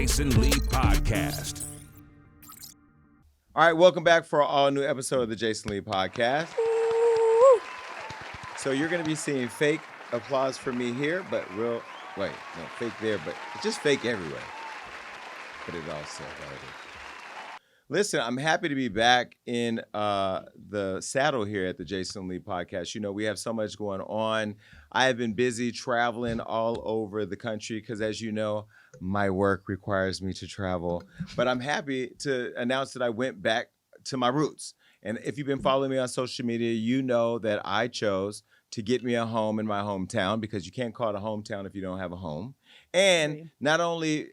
Jason Lee Podcast. All right, welcome back for an all-new episode of the Jason Lee Podcast. So you're going to be seeing fake applause for me here, but fake there, but it's just fake everywhere. But it all said right. Listen, I'm happy to be back in the saddle here at the Jason Lee Podcast. You know, we have so much going on. I have been busy traveling all over the country because, as you know, my work requires me to travel. But I'm happy to announce that I went back to my roots. And if you've been following me on social media, you know that I chose to get me a home in my hometown, because you can't call it a hometown if you don't have a home. And not only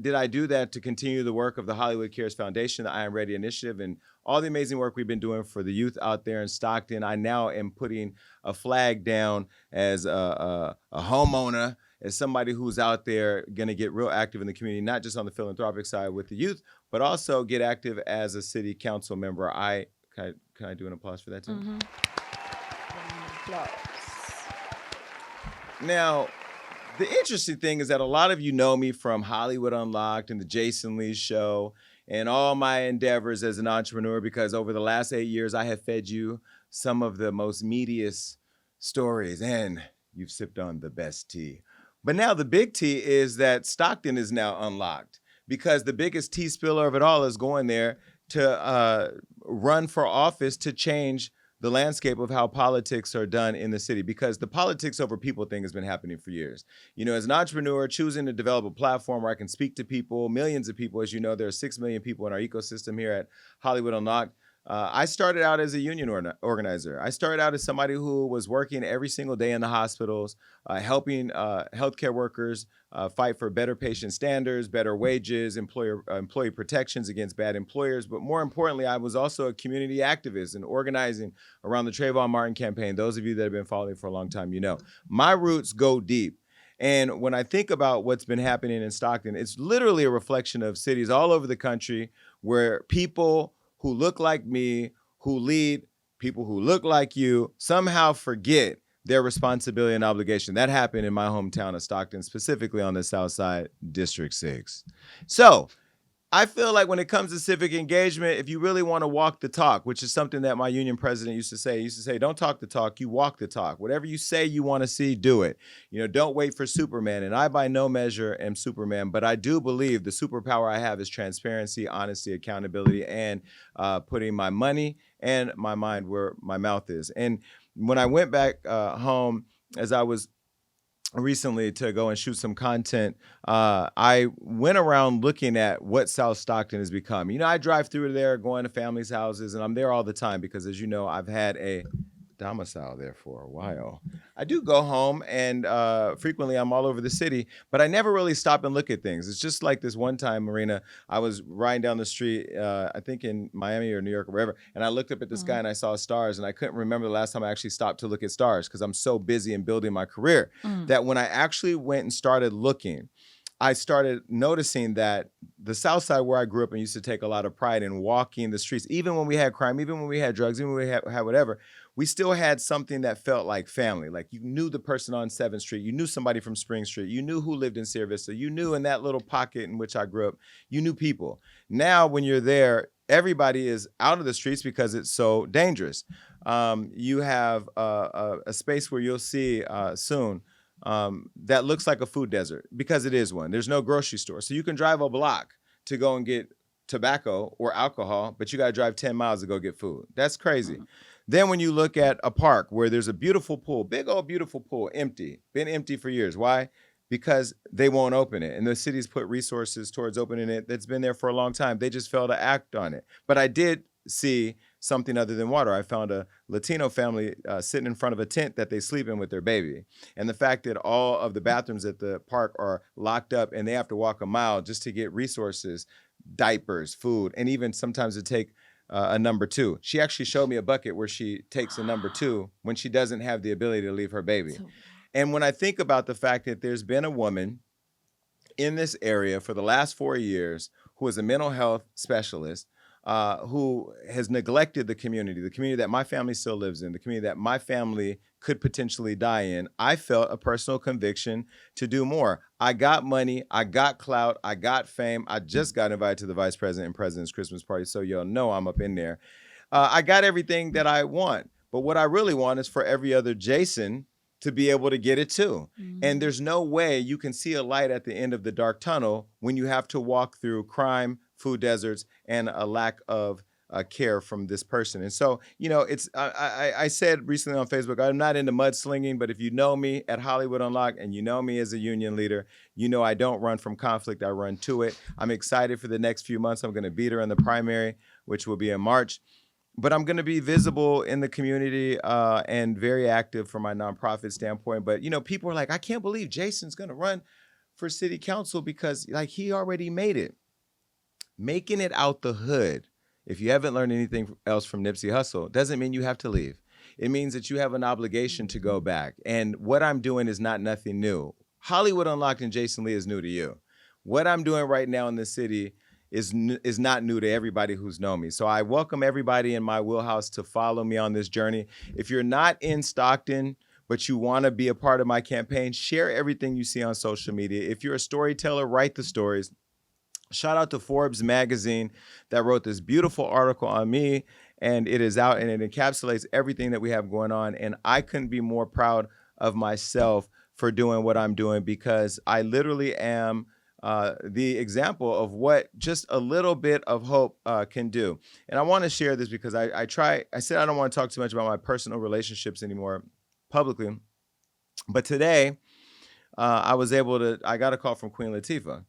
did I do that to continue the work of the Hollywood Cares Foundation, the I Am Ready initiative, and all the amazing work we've been doing for the youth out there in Stockton, I now am putting a flag down as a homeowner, as somebody who's out there going to get real active in the community, not just on the philanthropic side with the youth, but also get active as a city council member. Can I do an applause for that too? Mm-hmm. Applause. Now, the interesting thing is that a lot of you know me from Hollywood Unlocked and the Jason Lee Show and all my endeavors as an entrepreneur, because over the last 8 years, I have fed you some of the most meatiest stories, and you've sipped on the best tea. But now the big tea is that Stockton is now unlocked, because the biggest tea spiller of it all is going there to run for office to change the landscape of how politics are done in the city, because the politics over people thing has been happening for years. You know, as an entrepreneur, choosing to develop a platform where I can speak to people, millions of people, as you know, there are 6 million people in our ecosystem here at Hollywood Unlocked. I started out as a union organizer. I started out as somebody who was working every single day in the hospitals, helping healthcare workers fight for better patient standards, better wages, employee protections against bad employers. But more importantly, I was also a community activist and organizing around the Trayvon Martin campaign. Those of you that have been following for a long time, you know. My roots go deep. And when I think about what's been happening in Stockton, it's literally a reflection of cities all over the country where people who look like me, who lead people who look like you, somehow forget their responsibility and obligation. That happened in my hometown of Stockton, specifically on the South Side, District 6. So I feel like when it comes to civic engagement, if you really want to walk the talk, which is something that my union president used to say, don't talk the talk, you walk the talk. Whatever you say you want to see, do it. You know, don't wait for Superman. And I by no measure am Superman, but I do believe the superpower I have is transparency, honesty, accountability, and putting my money and my mind where my mouth is. And when I went back home, as I was recently to go and shoot some content, I went around looking at what South Stockton has become. You know, I drive through there going to families' houses, and I'm there all the time because, as you know, I've had a domicile there for a while. I do go home, and frequently I'm all over the city, but I never really stop and look at things. It's just like this one time, Marina, I was riding down the street, I think in Miami or New York or wherever, and I looked up at the sky and I saw stars, and I couldn't remember the last time I actually stopped to look at stars because I'm so busy in building my career that when I actually went and started looking, I started noticing that the South Side, where I grew up and used to take a lot of pride in walking the streets, even when we had crime, even when we had drugs, even when we had whatever, we still had something that felt like family. Like you knew the person on 7th Street, you knew somebody from Spring Street, you knew who lived in Sierra Vista, you knew in that little pocket in which I grew up, you knew people. Now, when you're there, everybody is out of the streets because it's so dangerous. You have a space where you'll see soon that looks like a food desert, because it is one. There's no grocery store. So you can drive a block to go and get tobacco or alcohol, but you got to drive 10 miles to go get food. That's crazy. Then when you look at a park where there's a beautiful pool, big old beautiful pool, empty, been empty for years. Why? Because they won't open it. And the city's put resources towards opening it that's been there for a long time. They just fail to act on it. But I did see something other than water. I found a Latino family sitting in front of a tent that they sleep in with their baby. And the fact that all of the bathrooms at the park are locked up and they have to walk a mile just to get resources, diapers, food, and even sometimes to take a number 2. She actually showed me a bucket where she takes a number 2 when she doesn't have the ability to leave her baby. And when I think about the fact that there's been a woman in this area for the last 4 years who is a mental health specialist, who has neglected the community that my family still lives in, the community that my family could potentially die in, I felt a personal conviction to do more. I got money, I got clout, I got fame. I just got invited to the vice president and president's Christmas party, so y'all know I'm up in there. I got everything that I want, but what I really want is for every other Jason to be able to get it too. Mm-hmm. And there's no way you can see a light at the end of the dark tunnel when you have to walk through crime, food deserts, and a lack of care from this person. And so, it's I said recently on Facebook, I'm not into mudslinging, but if you know me at Hollywood Unlocked and you know me as a union leader, I don't run from conflict, I run to it. I'm excited for the next few months. I'm going to beat her in the primary, which will be in March. But I'm going to be visible in the community and very active from my nonprofit standpoint. But, people are like, I can't believe Jason's going to run for city council because he already made it. Making it out the hood, if you haven't learned anything else from Nipsey Hussle, doesn't mean you have to leave. It means that you have an obligation to go back. And what I'm doing is not nothing new. Hollywood Unlocked and Jason Lee is new to you. What I'm doing right now in the city is not new to everybody who's known me. So I welcome everybody in my wheelhouse to follow me on this journey. If you're not in Stockton, but you want to be a part of my campaign, share everything you see on social media. If you're a storyteller, write the stories. Shout out to Forbes magazine that wrote this beautiful article on me, and it is out and it encapsulates everything that we have going on. And I couldn't be more proud of myself for doing what I'm doing because I literally am the example of what just a little bit of hope can do. And I want to share this because I said I don't want to talk too much about my personal relationships anymore publicly. But today, I got a call from Queen Latifah.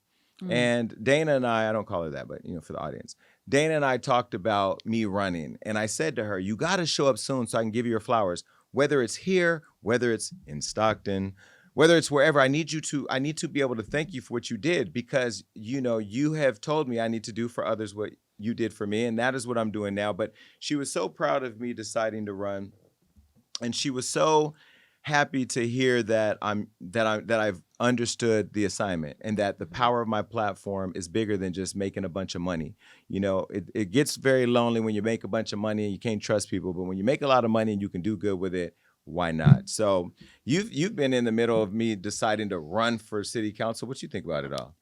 And Dana and I don't call her that, but for the audience, Dana and I talked about me running. And I said to her, you got to show up soon so I can give you your flowers, whether it's here, whether it's in Stockton, whether it's wherever. I need to be able to thank you for what you did because, you have told me I need to do for others what you did for me. And that is what I'm doing now. But she was so proud of me deciding to run. And she was so happy to hear that I've understood the assignment and that the power of my platform is bigger than just making a bunch of money. It gets very lonely when you make a bunch of money and you can't trust people. But when you make a lot of money and you can do good with it, why not? So you've been in the middle of me deciding to run for city council. What you think about it all?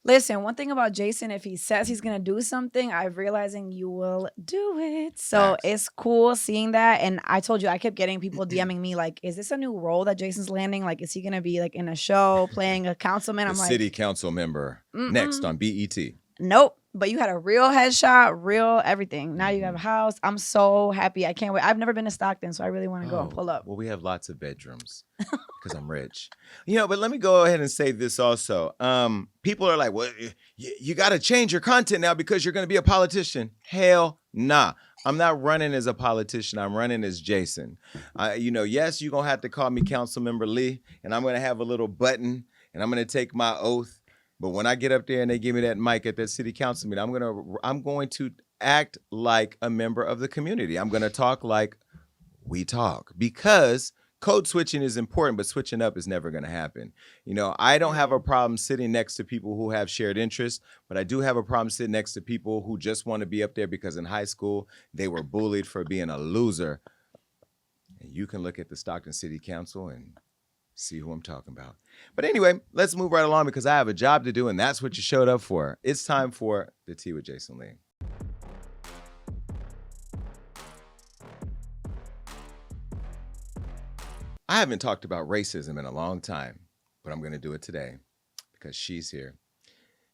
Listen, one thing about Jason, if he says he's going to do something, I'm realizing you will do it. So It's cool seeing that. And I told you, I kept getting people DMing me like, is this a new role that Jason's landing? Like, is he going to be like in a show playing a councilman? I'm like, city council member next on BET. Nope. But you had a real headshot, real everything. Now you have a house. I'm so happy. I can't wait. I've never been to Stockton, so I really want to go and pull up. Well, we have lots of bedrooms because I'm rich. But let me go ahead and say this also. People are like, well, you got to change your content now because you're going to be a politician. Hell nah. I'm not running as a politician. I'm running as Jason. Yes, you're going to have to call me Councilmember Lee, and I'm going to have a little button, and I'm going to take my oath. But when I get up there and they give me that mic at that city council meeting, I'm going to act like a member of the community. I'm going to talk like we talk because code switching is important, but switching up is never going to happen. I don't have a problem sitting next to people who have shared interests, but I do have a problem sitting next to people who just want to be up there because in high school they were bullied for being a loser. And you can look at the Stockton City Council and see who I'm talking about. But anyway, let's move right along because I have a job to do and that's what you showed up for. It's time for the Tea with Jason Lee. I haven't talked about racism in a long time, but I'm going to do it today because she's here.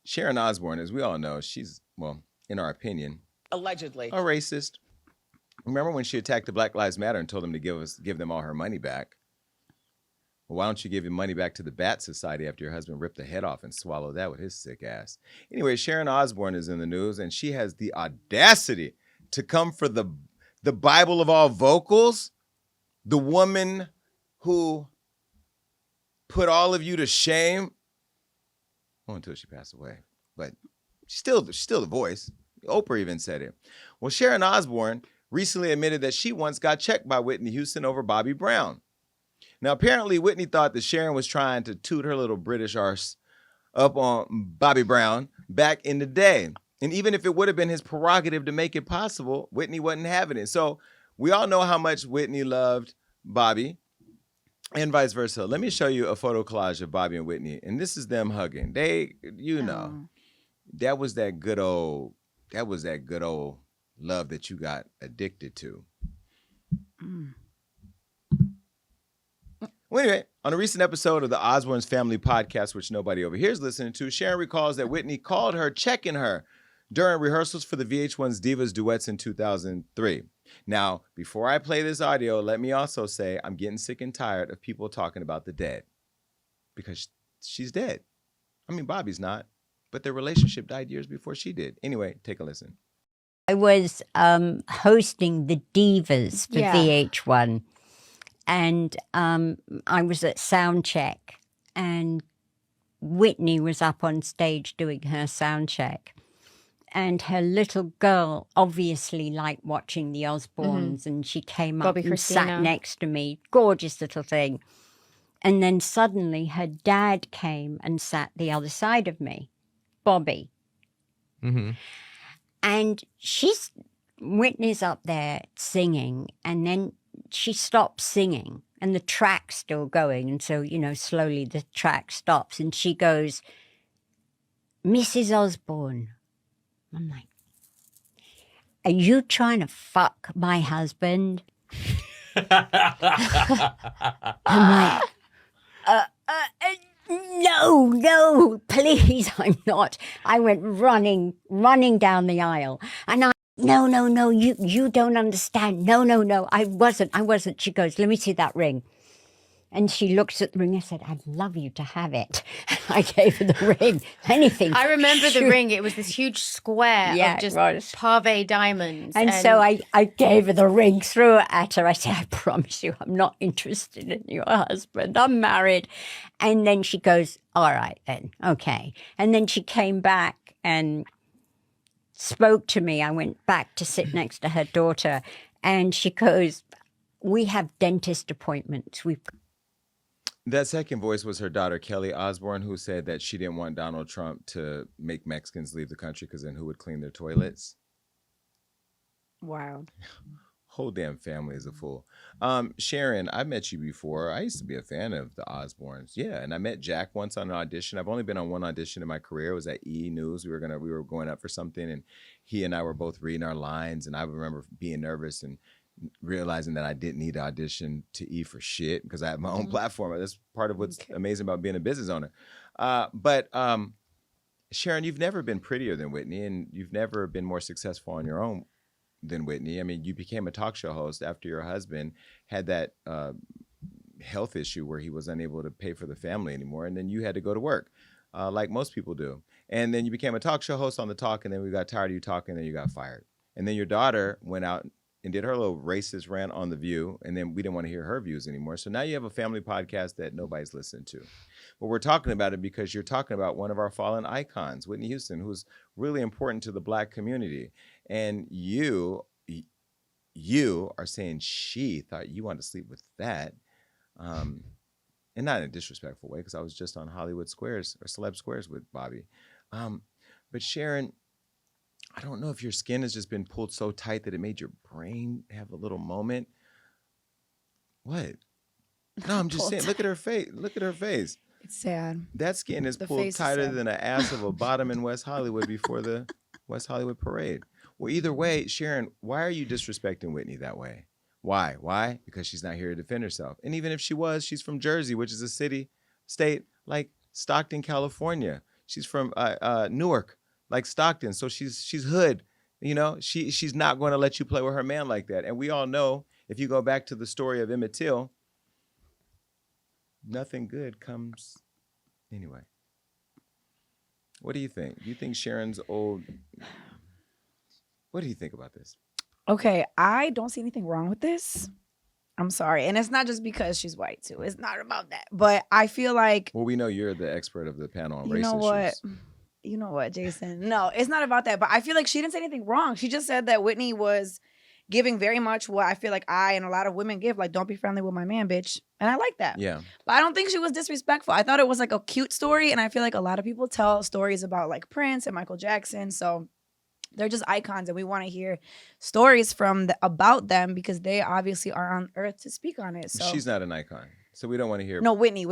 Sharon Osbourne, as we all know, she's, in our opinion, allegedly a racist. Remember when she attacked the Black Lives Matter and told them to give them all her money back? Well, why don't you give your money back to the Bat Society after your husband ripped the head off and swallowed that with his sick ass? Anyway, Sharon Osbourne is in the news, and she has the audacity to come for the Bible of all vocals, the woman who put all of you to shame. Well, until she passed away, but she's still the voice. Oprah even said it. Well, Sharon Osbourne recently admitted that she once got checked by Whitney Houston over Bobby Brown. Now, apparently, Whitney thought that Sharon was trying to toot her little British arse up on Bobby Brown back in the day. And even if it would have been his prerogative to make it possible, Whitney wasn't having it. So we all know how much Whitney loved Bobby and vice versa. Let me show you a photo collage of Bobby and Whitney. And this is them hugging. They, that was that good old love that you got addicted to. Well, anyway, on a recent episode of the Osbourne's Family Podcast, which nobody over here is listening to, Sharon recalls that Whitney called her, checking her during rehearsals for the VH1's Divas Duets in 2003. Now, before I play this audio, let me also say I'm getting sick and tired of people talking about the dead. Because she's dead. I mean, Bobby's not, but their relationship died years before she did. Anyway, take a listen. I was hosting the Divas for VH1. And I was at sound check, and Whitney was up on stage doing her sound check. And her little girl obviously liked watching the Osbournes, and she came up and sat next to me. Gorgeous little thing. And then suddenly her dad came and sat the other side of me, Bobby. Mm-hmm. And Whitney's up there singing, and then she stops singing and the track's still going. And so, slowly the track stops and she goes, "Mrs. Osbourne." I'm like, "Are you trying to fuck my husband?" I'm like, no, please, I'm not. I went running down the aisle, and No, you don't understand. No, I wasn't. She goes, "Let me see that ring." And she looks at the ring. I said, "I'd love you to have it." I gave her the ring. Anything. I remember the ring. It was this huge square of just pave diamonds. And so I gave her the ring, threw it at her. I said, "I promise you, I'm not interested in your husband. I'm married." And then she goes, "All right then, okay." And then she came back and spoke to me. I went back to sit next to her daughter, and she goes, "We have dentist appointments." That second voice was her daughter, Kelly Osbourne, who said that she didn't want Donald Trump to make Mexicans leave the country because then who would clean their toilets? Wild. Whole damn family is a fool. Sharon, I met you before. I used to be a fan of the Osbournes. Yeah, and I met Jack once on an audition. I've only been on one audition in my career. It was at E! News. We were going up for something, and he and I were both reading our lines, and I remember being nervous and realizing that I didn't need to audition to E! for shit because I have my own platform. That's part of what's amazing about being a business owner. But Sharon, you've never been prettier than Whitney, and you've never been more successful on your own than Whitney. I mean, you became a talk show host after your husband had that health issue where he was unable to pay for the family anymore, and then you had to go to work, like most people do. And then you became a talk show host on The Talk, and then we got tired of you talking, and then you got fired. And then your daughter went out and did her little racist rant on The View, and then we didn't want to hear her views anymore. So now you have a family podcast that nobody's listening to. But we're talking about it because you're talking about one of our fallen icons, Whitney Houston, who's really important to the Black community. And you are saying she thought you wanted to sleep with that. And not in a disrespectful way, because I was just on Hollywood Squares or Celeb Squares with Bobby. But Sharon, I don't know if your skin has just been pulled so tight that it made your brain have a little moment. What? No, I'm just saying, look at her face. Look at her face. It's sad. That skin is pulled tighter than the ass of a bottom in West Hollywood before the West Hollywood parade. Well, either way, Sharon, why are you disrespecting Whitney that way? Why? Why? Because she's not here to defend herself. And even if she was, she's from Jersey, which is a state like Stockton, California. She's from Newark, like Stockton. So she's hood. You know, she's not going to let you play with her man like that. And we all know, if you go back to the story of Emmett Till, nothing good comes anyway. What do you think? Do you think Sharon's old? What do you think about this? Okay, I don't see anything wrong with this. I'm sorry. And it's not just because she's white, too. It's not about that. But I feel like... Well, we know you're the expert of the panel on race issues. You know what, Jason? No, it's not about that. But I feel like she didn't say anything wrong. She just said that Whitney was giving very much what I feel like I and a lot of women give. Like, don't be friendly with my man, bitch. And I like that. Yeah. But I don't think she was disrespectful. I thought it was like a cute story. And I feel like a lot of people tell stories about like Prince and Michael Jackson. So they're just icons, and we want to hear stories about them because they obviously are on earth to speak on it. So she's not an icon, so we don't want to hear. No, Whitney.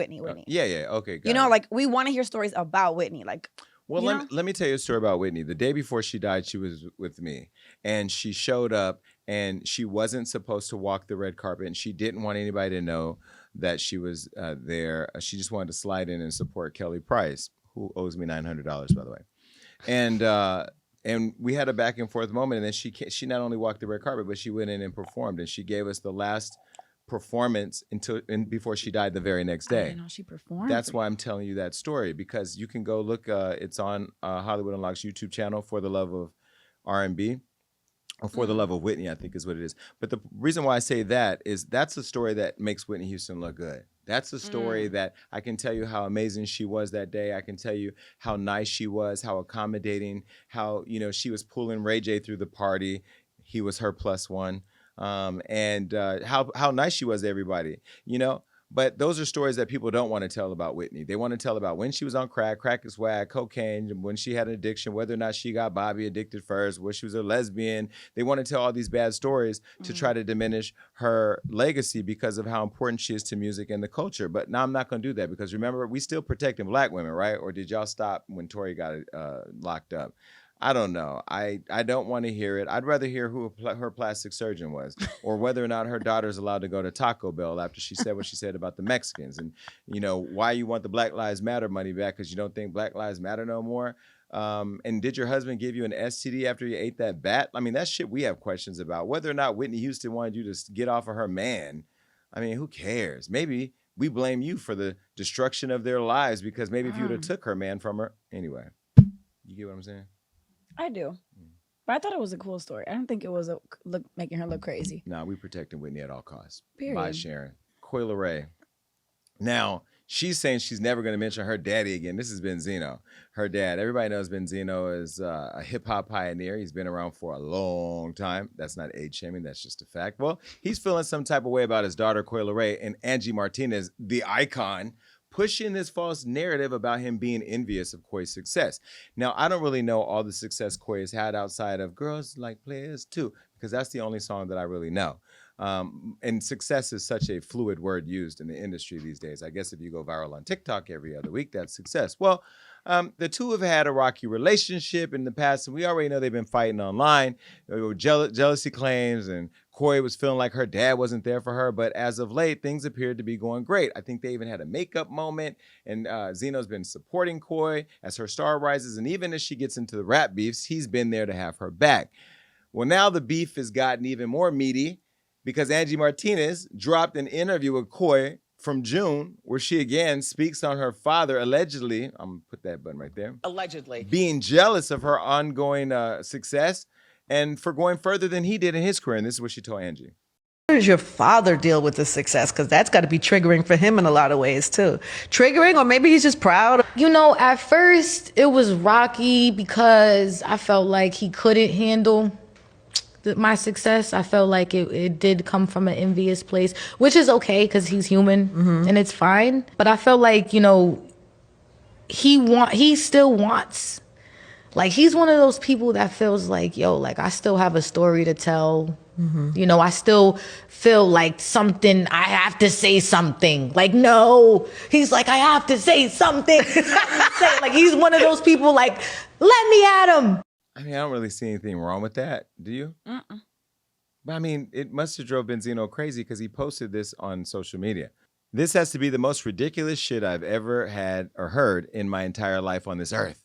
Yeah, okay. You know, like we want to hear stories about Whitney. Like, well, let me tell you a story about Whitney. The day before she died, she was with me, and she showed up, and she wasn't supposed to walk the red carpet, and she didn't want anybody to know that she was there. She just wanted to slide in and support Kelly Price, who owes me $900, by the way, and we had a back and forth moment, and then she not only walked the red carpet, but she went in and performed, and she gave us the last performance before she died the very next day. I didn't know she performed. That's why I'm telling you that story, because you can go look. It's on Hollywood Unlocked's YouTube channel, For the Love of R&B, or For the Love of Whitney, I think is what it is. But the reason why I say that is that's a story that makes Whitney Houston look good. That's a story that I can tell you how amazing she was that day. I can tell you how nice she was, how accommodating, how, she was pulling Ray J through the party. He was her plus one. And how nice she was to everybody, But those are stories that people don't want to tell about Whitney. They want to tell about when she was on crack and swag, cocaine, when she had an addiction, whether or not she got Bobby addicted first, where she was a lesbian. They want to tell all these bad stories to try to diminish her legacy because of how important she is to music and the culture. But now I'm not going to do that, because remember, we still protecting Black women, right? Or did y'all stop when Tory got locked up? I don't know. I don't want to hear it. I'd rather hear who her plastic surgeon was, or whether or not her daughter's allowed to go to Taco Bell after she said what she said about the Mexicans, and why you want the Black Lives Matter money back because you don't think Black Lives Matter no more. And did your husband give you an STD after you ate that bat? I mean, that shit we have questions about. Whether or not Whitney Houston wanted you to get off of her man, I mean, who cares? Maybe we blame you for the destruction of their lives, because maybe if you would have took her man from her. Anyway, you get what I'm saying? I do. But I thought it was a cool story. I don't think it was making her look crazy. No, we protecting Whitney at all costs. Period. By Sharon. Coi Leray. Now, she's saying she's never going to mention her daddy again. This is Benzino, her dad. Everybody knows Benzino is a hip-hop pioneer. He's been around for a long time. That's not age shaming. That's just a fact. Well, he's feeling some type of way about his daughter, Coi Leray, and Angie Martinez, the icon, pushing this false narrative about him being envious of Coi's success. Now, I don't really know all the success Coi has had outside of Girls Like Players Too, because that's the only song that I really know. And success is such a fluid word used in the industry these days. I guess if you go viral on TikTok every other week, that's success. Well, the two have had a rocky relationship in the past, and we already know they've been fighting online. There were jealousy claims, and Coi was feeling like her dad wasn't there for her. But as of late, things appeared to be going great. I think they even had a makeup moment, and Zeno's been supporting Coi as her star rises. And even as she gets into the rap beefs, he's been there to have her back. Well, now the beef has gotten even more meaty, because Angie Martinez dropped an interview with Coi from June, where she again speaks on her father allegedly, I'm gonna put that button right there, allegedly being jealous of her ongoing success and for going further than he did in his career. And this is what she told Angie. How does your father deal with the success? Because that's got to be triggering for him in a lot of ways too. Triggering, or maybe he's just proud. At first it was rocky because I felt like he couldn't handle my success. I felt like it did come from an envious place, which is okay because he's human and it's fine. But I felt like, he still wants, like, he's one of those people that feels like, I still have a story to tell. I still feel like I have to say something. Like, no, he's like, I have to say something. Like, he's one of those people like, let me at him. I mean, I don't really see anything wrong with that. Do you? But I mean, it must have drove Benzino crazy, because he posted this on social media. This has to be the most ridiculous shit I've ever had or heard in my entire life on this earth.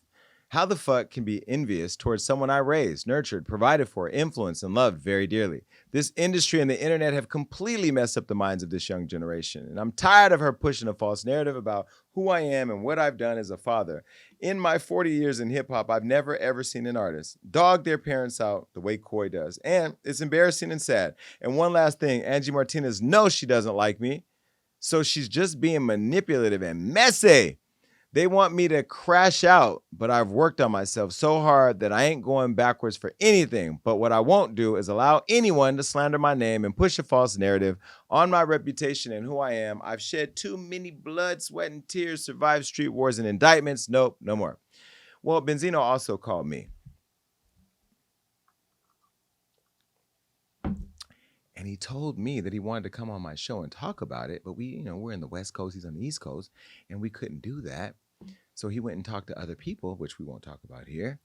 How the fuck can be envious towards someone I raised, nurtured, provided for, influenced, and loved very dearly? This industry and the internet have completely messed up the minds of this young generation. And I'm tired of her pushing a false narrative about who I am and what I've done as a father. In my 40 years in hip hop, I've never ever seen an artist dog their parents out the way Coi does. And it's embarrassing and sad. And one last thing, Angie Martinez knows she doesn't like me, so she's just being manipulative and messy. They want me to crash out, but I've worked on myself so hard that I ain't going backwards for anything. But what I won't do is allow anyone to slander my name and push a false narrative on my reputation and who I am. I've shed too many blood, sweat, and tears, survived street wars and indictments. Nope, no more. Well, Benzino also called me. And he told me that he wanted to come on my show and talk about it, but we're in the West Coast, he's on the East Coast, and we couldn't do that. So he went and talked to other people, which we won't talk about here.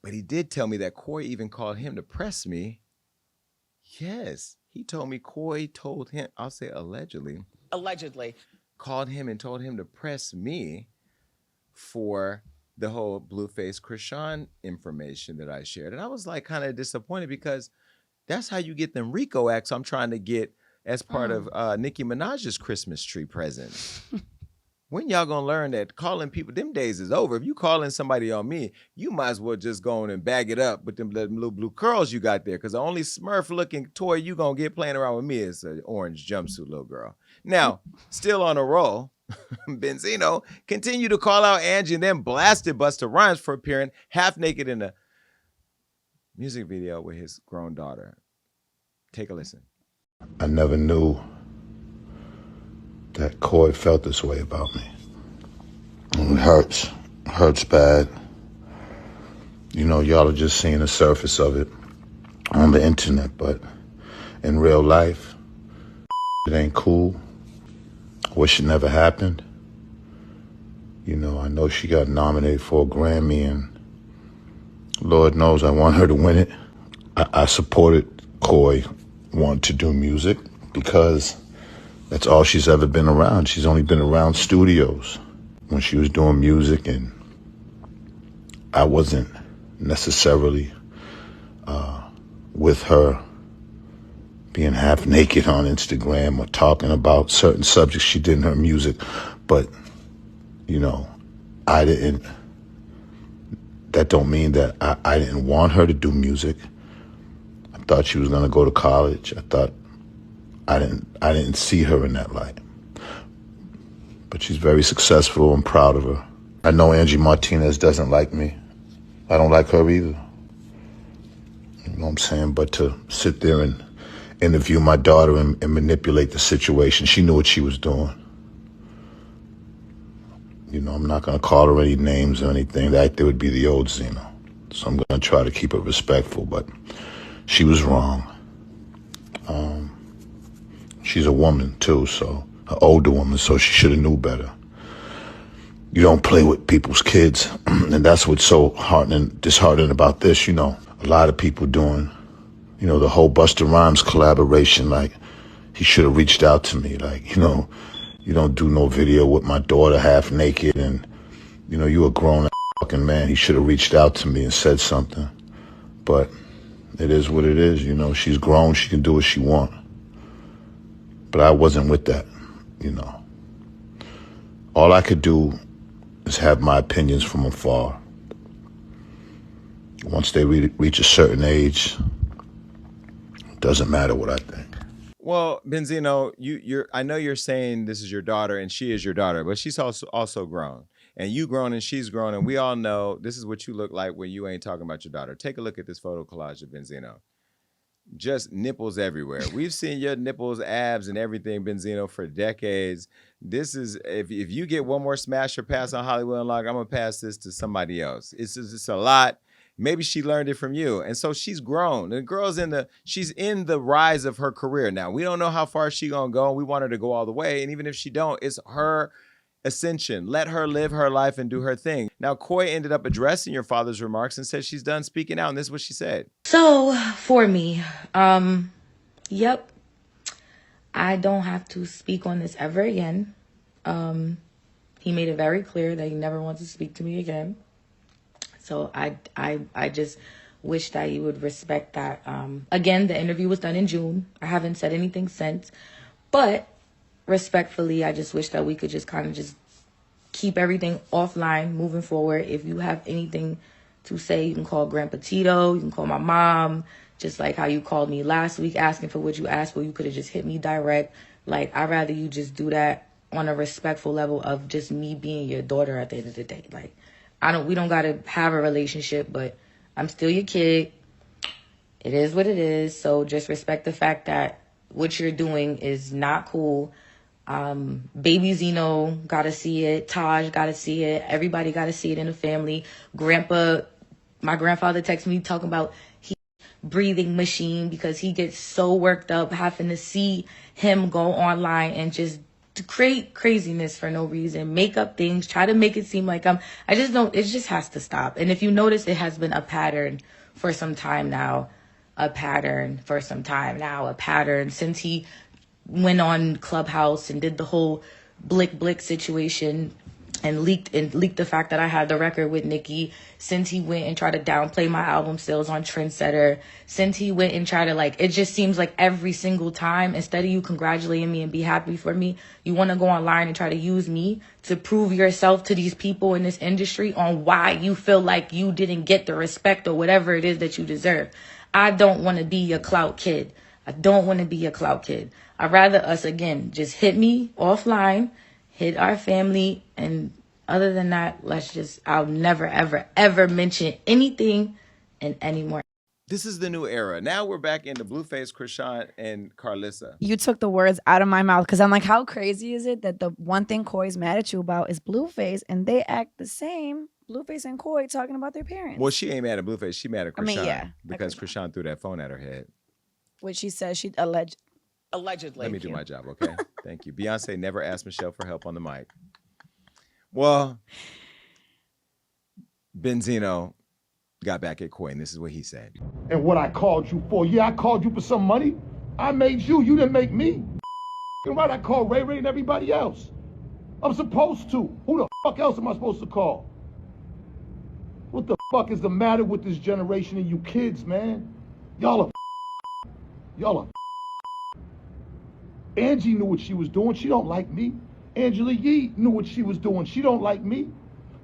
But he did tell me that Coi even called him to press me. Yes, he told me Coi told him, I'll say allegedly, called him and told him to press me for the whole Blueface Chrisean information that I shared. And I was like kind of disappointed because that's how you get them RICO acts I'm trying to get as part of Nicki Minaj's Christmas tree present. When y'all gonna learn that calling people, them days is over. If you calling somebody on me, you might as well just go on and bag it up with them little blue curls you got there. Because the only Smurf looking toy you gonna get playing around with me is an orange jumpsuit little girl. Now, still on a roll, Benzino continued to call out Angie and then blasted Busta Rhymes for appearing half naked in a music video with his grown daughter. Take a listen. I never knew that Coi felt this way about me. And it hurts bad. Y'all are just seeing the surface of it on the internet, but in real life, it ain't cool. Wish it never happened. I know she got nominated for a Grammy, and Lord knows I want her to win it. I supported Coi wanting to do music because that's all she's ever been around. She's only been around studios when she was doing music, and I wasn't necessarily with her being half naked on Instagram or talking about certain subjects she did in her music. But, that don't mean that I didn't want her to do music. I thought she was going to go to college. I didn't see her in that light. But she's very successful. I'm proud of her. I know Angie Martinez doesn't like me. I don't like her either. You know what I'm saying? But to sit there and interview my daughter and manipulate the situation, she knew what she was doing. I'm not going to call her any names or anything. That there would be the old Zeno. So I'm going to try to keep it respectful, but she was wrong. She's a woman too, so an older woman, so she should have knew better. You don't play with people's kids, and that's what's so disheartening about this. A lot of people doing, the whole Busta Rhymes collaboration. Like, he should have reached out to me. Like, you don't do no video with my daughter half naked, and you a grown fucking man. He should have reached out to me and said something. But it is what it is. She's grown. She can do what she wants. But I wasn't with that. All I could do is have my opinions from afar. Once they reach a certain age, it doesn't matter what I think. Well, Benzino, I know you're saying this is your daughter and she is your daughter, but she's also grown. And you grown and she's grown, and we all know this is what you look like when you ain't talking about your daughter. Take a look at this photo collage of Benzino. Just nipples everywhere. We've seen your nipples, abs, and everything, Benzino, for decades. This is, if you get one more smash or pass on Hollywood Unlocked, I'm going to pass this to somebody else. It's a lot. Maybe she learned it from you. And so she's grown. The girl's she's in the rise of her career now. We don't know how far she's going to go. We want her to go all the way. And even if she don't, it's her ascension. Let her live her life and do her thing. Now, Coi ended up addressing your father's remarks and said she's done speaking out. And this is what she said. So, for me, yep, I don't have to speak on this ever again. He made it very clear that he never wants to speak to me again. So I just wish that you would respect that. Again, the interview was done in June. I haven't said anything since, but respectfully, I just wish that we could just kind of just keep everything offline moving forward. If you have anything to say, you can call Grandpa Tito, you can call my mom, just like how you called me last week asking for what you asked for. You could have just hit me direct. Like, I'd rather you just do that on a respectful level of just me being your daughter at the end of the day. Like, we don't got to have a relationship, but I'm still your kid. It is what it is. So just respect the fact that what you're doing is not cool. Baby Zeno got to see it. Taj got to see it. Everybody got to see it in the family. My grandfather texted me talking about he breathing machine because he gets so worked up having to see him go online and just to create craziness for no reason, make up things, try to make it seem like I just don't, it just has to stop. And if you notice, it has been a pattern for some time now, since he went on Clubhouse and did the whole blick situation and leaked the fact that I had the record with Nicki, since he went and tried to downplay my album sales on Trendsetter, since he went and tried to it just seems like every single time, instead of you congratulating me and be happy for me, you want to go online and try to use me to prove yourself to these people in this industry on why you feel like you didn't get the respect or whatever it is that you deserve. I don't want to be your clout kid. I'd rather us, again, just hit me offline, hit our family, and other than that, I'll never, ever, ever mention anything and anymore. This is the new era. Now we're back into Blueface, Chrisean, and Carlissa. You took the words out of my mouth because I'm like, how crazy is it that the one thing Coi's mad at you about is Blueface and they act the same, Blueface and Coi talking about their parents? Well, she ain't mad at Blueface. She mad at Chrisean because Chrisean threw that phone at her head. Which she says she allegedly. Let me do my job, okay? Thank you. Beyonce never asked Michelle for help on the mic. Well, Benzino got back at Coi, and this is what he said. And what I called you for, I called you for some money. I made you didn't make me. Right, I called Ray and everybody else. I'm supposed to. Who the fuck else am I supposed to call? What the fuck is the matter with this generation and you kids, man? Y'all are Angie knew what she was doing. She don't like me. Angela Yee knew what she was doing. She don't like me.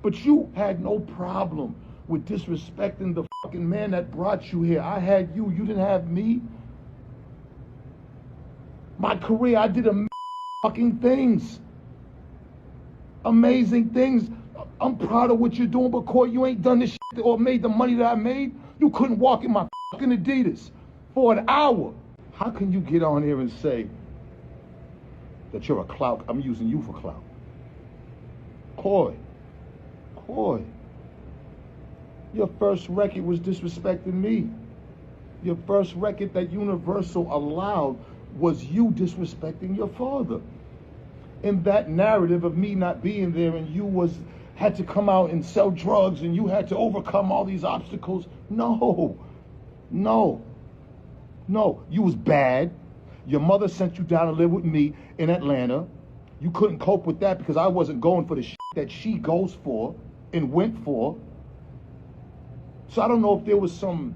But you had no problem with disrespecting the fucking man that brought you here. I had you. You didn't have me. My career, I did fucking things. Amazing things. I'm proud of what you're doing, but Coi, you ain't done this shit or made the money that I made. You couldn't walk in my fucking Adidas for an hour. How can you get on here and say that you're a clout? I'm using you for clout. Coi, your first record was disrespecting me. Your first record that Universal allowed was you disrespecting your father. In that narrative of me not being there and you had to come out and sell drugs and you had to overcome all these obstacles. No, you was bad. Your mother sent you down to live with me in Atlanta. You couldn't cope with that because I wasn't going for the shit that she goes for and went for. So I don't know if there was some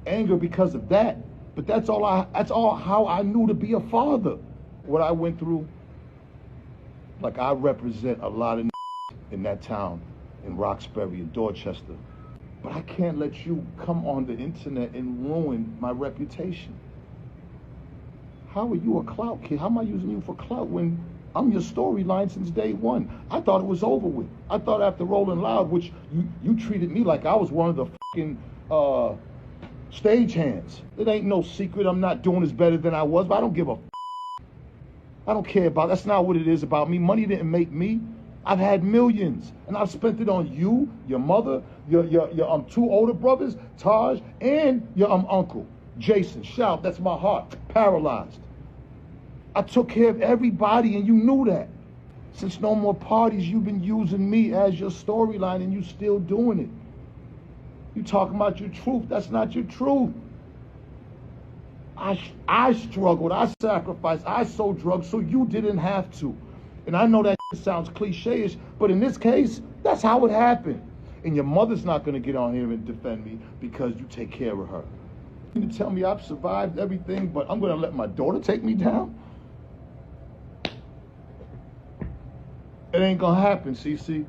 anger because of that, but that's all how I knew to be a father. What I went through, like I represent a lot of in that town, in Roxbury and Dorchester. But I can't let you come on the internet and ruin my reputation. How are you a clout kid? How am I using you for clout when I'm your storyline since day one? I thought it was over with. I thought after Rolling Loud, which you treated me like I was one of the fucking stagehands. It ain't no secret I'm not doing as better than I was, but I don't give a I don't care about, that's not what it is about me. Money didn't make me. I've had millions, and I've spent it on you, your mother, your two older brothers, Taj, and your uncle, Jason. Shout, that's my heart, paralyzed. I took care of everybody, and you knew that. Since No More Parties, you've been using me as your storyline, and you still doing it. You talking about your truth, that's not your truth. I struggled, I sacrificed, I sold drugs so you didn't have to. And I know that sounds cliche-ish, but in this case, that's how it happened. And your mother's not gonna get on here and defend me because you take care of her. You tell me I've survived everything, but I'm gonna let my daughter take me down? It ain't gonna happen, CC.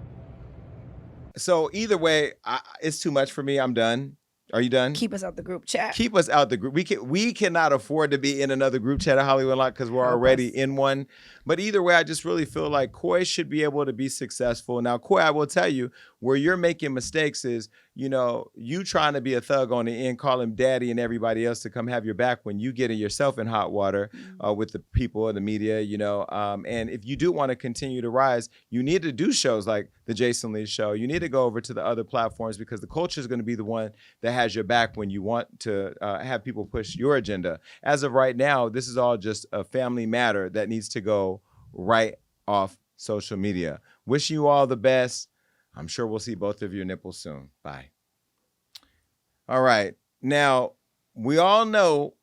So either way, it's too much for me. I'm done. Are you done? Keep us out the group chat. Keep us out the group. We cannot afford to be in another group chat at Hollywood Unlocked because we're already in one. But either way, I just really feel like Coi should be able to be successful. Now, Coi, I will tell you, Where you're making mistakes is, you trying to be a thug on the end, call him daddy and everybody else to come have your back when you getting yourself in hot water with the people and the media, and if you do want to continue to rise, you need to do shows like the Jason Lee Show. You need to go over to the other platforms because the culture is going to be the one that has your back when you want to have people push your agenda. As of right now, this is all just a family matter that needs to go right off social media. Wishing you all the best. I'm sure we'll see both of your nipples soon. Bye. All right. Now, we all know.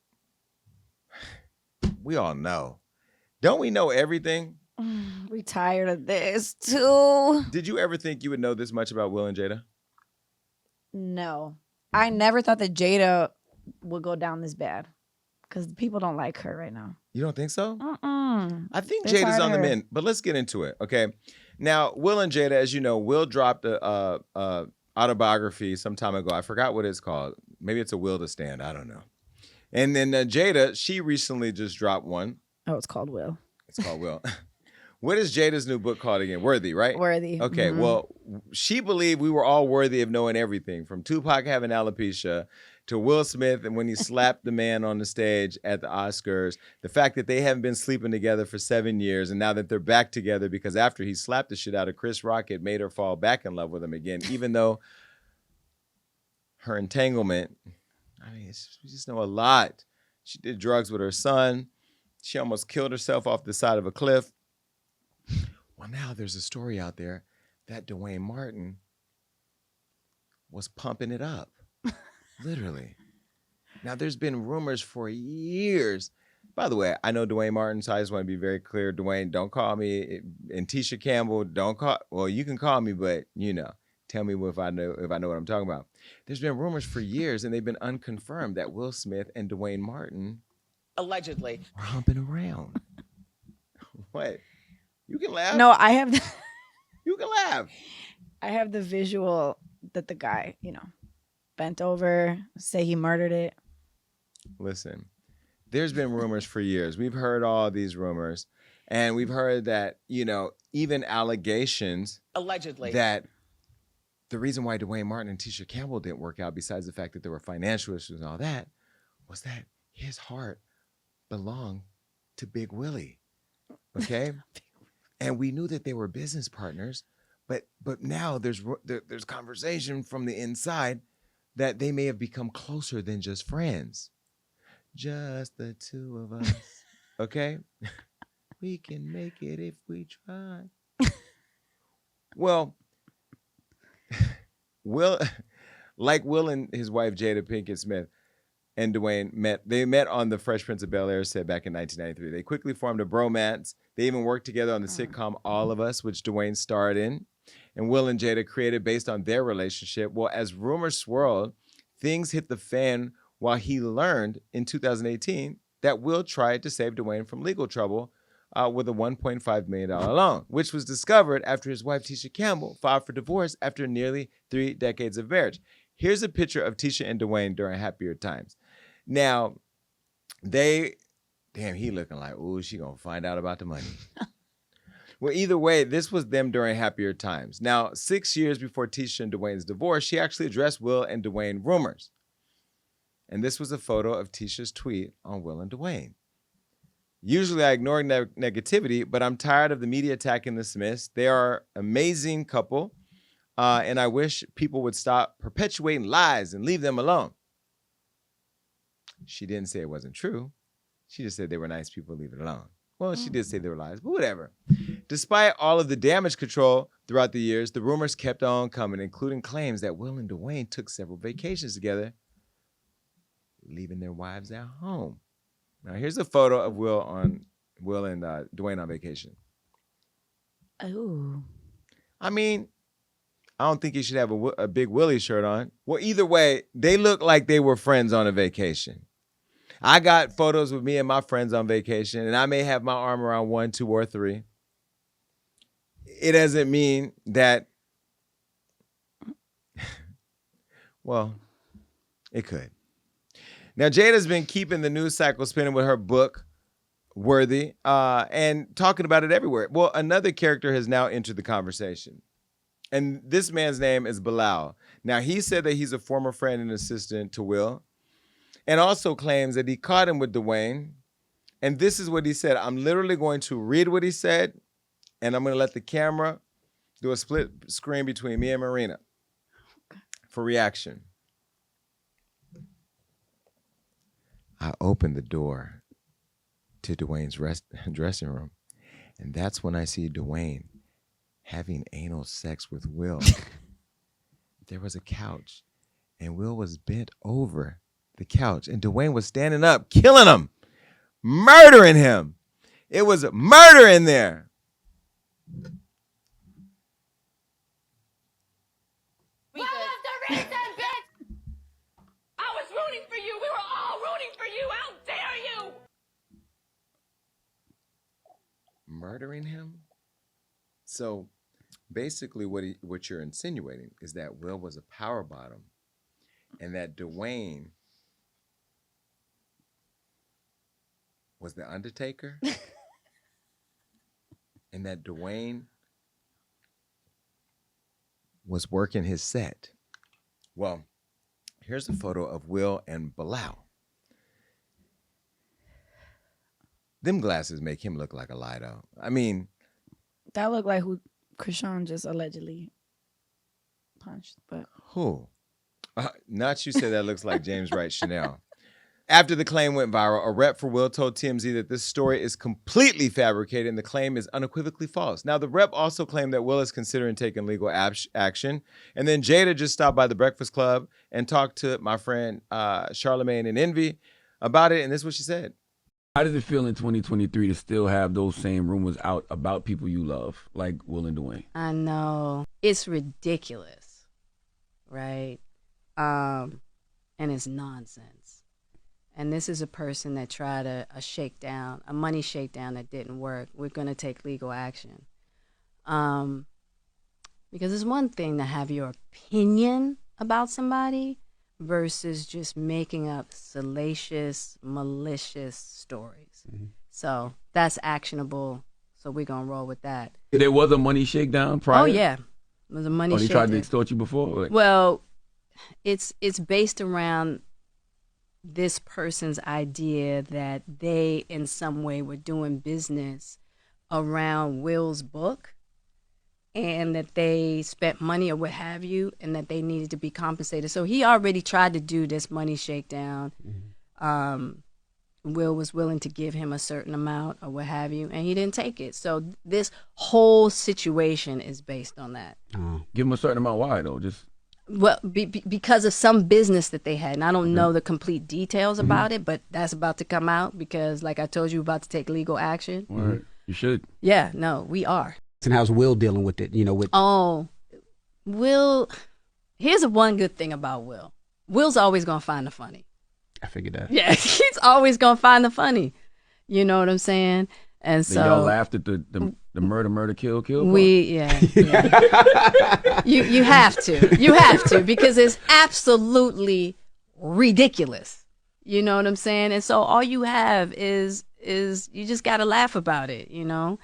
Don't we know everything? We tired of this too. Did you ever think you would know this much about Will and Jada? No. I never thought that Jada would go down this bad. Because people don't like her right now. You don't think so? I think They're Jada's on the tired. mend, but let's get into it, okay? Now, Will and Jada, as you know, Will dropped a autobiography some time ago. I forgot what it's called. Maybe it's A Will to Stand. I don't know. And then Jada, she recently just dropped one. Oh, it's called Will. It's called Will. What is Jada's new book called again? Worthy, right? Worthy. Okay, well, she believed we were all worthy of knowing everything, from Tupac having alopecia to Will Smith and when he slapped the man on the stage at the Oscars, the fact that they haven't been sleeping together for 7 years, and now that they're back together because after he slapped the shit out of Chris Rock, it made her fall back in love with him again, even though her entanglement, we just know a lot. She did drugs with her son. She almost killed herself off the side of a cliff. Well, now there's a story out there that Duane Martin was pumping it up. Literally. Now, there's been rumors for years. By the way, I know Duane Martin, so I just want to be very clear. Duane, don't call me. And Tisha Campbell, don't call. Well, you can call me, but, tell me if I know what I'm talking about. There's been rumors for years, and they've been unconfirmed that Will Smith and Duane Martin Allegedly were humping around. What? You can laugh. No, I have. You can laugh. I have the visual that the guy, bent over, say he murdered it. Listen, there's been rumors for years. We've heard all these rumors, and we've heard that, even allegations allegedly that the reason why Duane Martin and Tisha Campbell didn't work out, besides the fact that there were financial issues and all that, was that his heart belonged to Big Willie. Okay? And we knew that they were business partners, but now there's conversation from the inside that they may have become closer than just friends. Just the two of us. Okay? We can make it if we try. Well, Will and his wife Jada Pinkett Smith and Duane met on the Fresh Prince of Bel-Air set back in 1993. They quickly formed a bromance. They even worked together on the sitcom All of Us, which Duane starred in. And Will and Jada created based on their relationship. Well, as rumors swirled, things hit the fan while he learned in 2018 that Will tried to save Duane from legal trouble with a $1.5 million loan, which was discovered after his wife, Tisha Campbell, filed for divorce after nearly 3 decades of marriage. Here's a picture of Tisha and Duane during happier times. Now, he looking like, ooh, she gonna find out about the money. Well, either way, this was them during happier times. Now, 6 years before Tisha and Duane's divorce, she actually addressed Will and Duane rumors. And this was a photo of Tisha's tweet on Will and Duane. Usually I ignore negativity, but I'm tired of the media attacking the Smiths. They are an amazing couple, and I wish people would stop perpetuating lies and leave them alone. She didn't say it wasn't true. She just said they were nice people, leave it alone. Well, she did say they were lies, but whatever. Despite all of the damage control throughout the years, the rumors kept on coming, including claims that Will and Duane took several vacations together, leaving their wives at home. Now, here's a photo of Will and Duane on vacation. Oh. I mean, I don't think he should have a Big Willie shirt on. Well, either way, they look like they were friends on a vacation. I got photos with me and my friends on vacation, and I may have my arm around 1, 2, or 3. It doesn't mean that, well, it could. Now, Jada's been keeping the news cycle spinning with her book, Worthy, and talking about it everywhere. Well, another character has now entered the conversation. And this man's name is Bilal. Now, he said that he's a former friend and assistant to Will, and also claims that he caught him with Duane. And this is what he said. I'm literally going to read what he said, and I'm going to let the camera do a split screen between me and Marina for reaction. I opened the door to Duane's dressing room, and that's when I see Duane having anal sex with Will. There was a couch, and Will was bent over the couch, and Duane was standing up, killing him, murdering him. It was murder in there. What was the reason, bitch? I was rooting for you. We were all rooting for you. How dare you? Murdering him? So basically what you're insinuating is that Will was a power bottom and that Duane was the Undertaker and that Duane was working his set. Well, here's a photo of Will and Bilal. Them glasses make him look like a Lido. I mean, that looked like who Chrisean just allegedly punched. But who? Not you said that looks like James Wright Chanel. After the claim went viral, a rep for Will told TMZ that this story is completely fabricated and the claim is unequivocally false. Now, the rep also claimed that Will is considering taking legal action. And then Jada just stopped by the Breakfast Club and talked to my friend Charlamagne and Envy about it, and this is what she said. How does it feel in 2023 to still have those same rumors out about people you love, like Will and Duane? I know. It's ridiculous, right? And it's nonsense. And this is a person that tried a shakedown, a money shakedown that didn't work. We're going to take legal action. Because it's one thing to have your opinion about somebody versus just making up salacious, malicious stories. Mm-hmm. So that's actionable. So we're going to roll with that. There was a money shakedown prior? Oh, yeah. It was a money shakedown. They tried to extort you before? Like... Well, it's based around this person's idea that they in some way were doing business around Will's book and that they spent money or what have you and that they needed to be compensated. So he already tried to do this money shakedown. Mm-hmm. Will was willing to give him a certain amount or what have you, and he didn't take it. So this whole situation is based on that. Give him a certain amount. Why though? Just well, because of some business that they had. And I don't know the complete details about it, but that's about to come out because, like I told you, about to take legal action. Right. You should. Yeah, no, we are. And how's Will dealing with it? You know, with Will, here's one good thing about Will. Will's always going to find the funny. I figured that. Yeah, he's always going to find the funny. You know what I'm saying? And so y'all laughed at the murder, kill part? Yeah. You have to because it's absolutely ridiculous. You know what I'm saying? And so all you have is you just got to laugh about it, you know?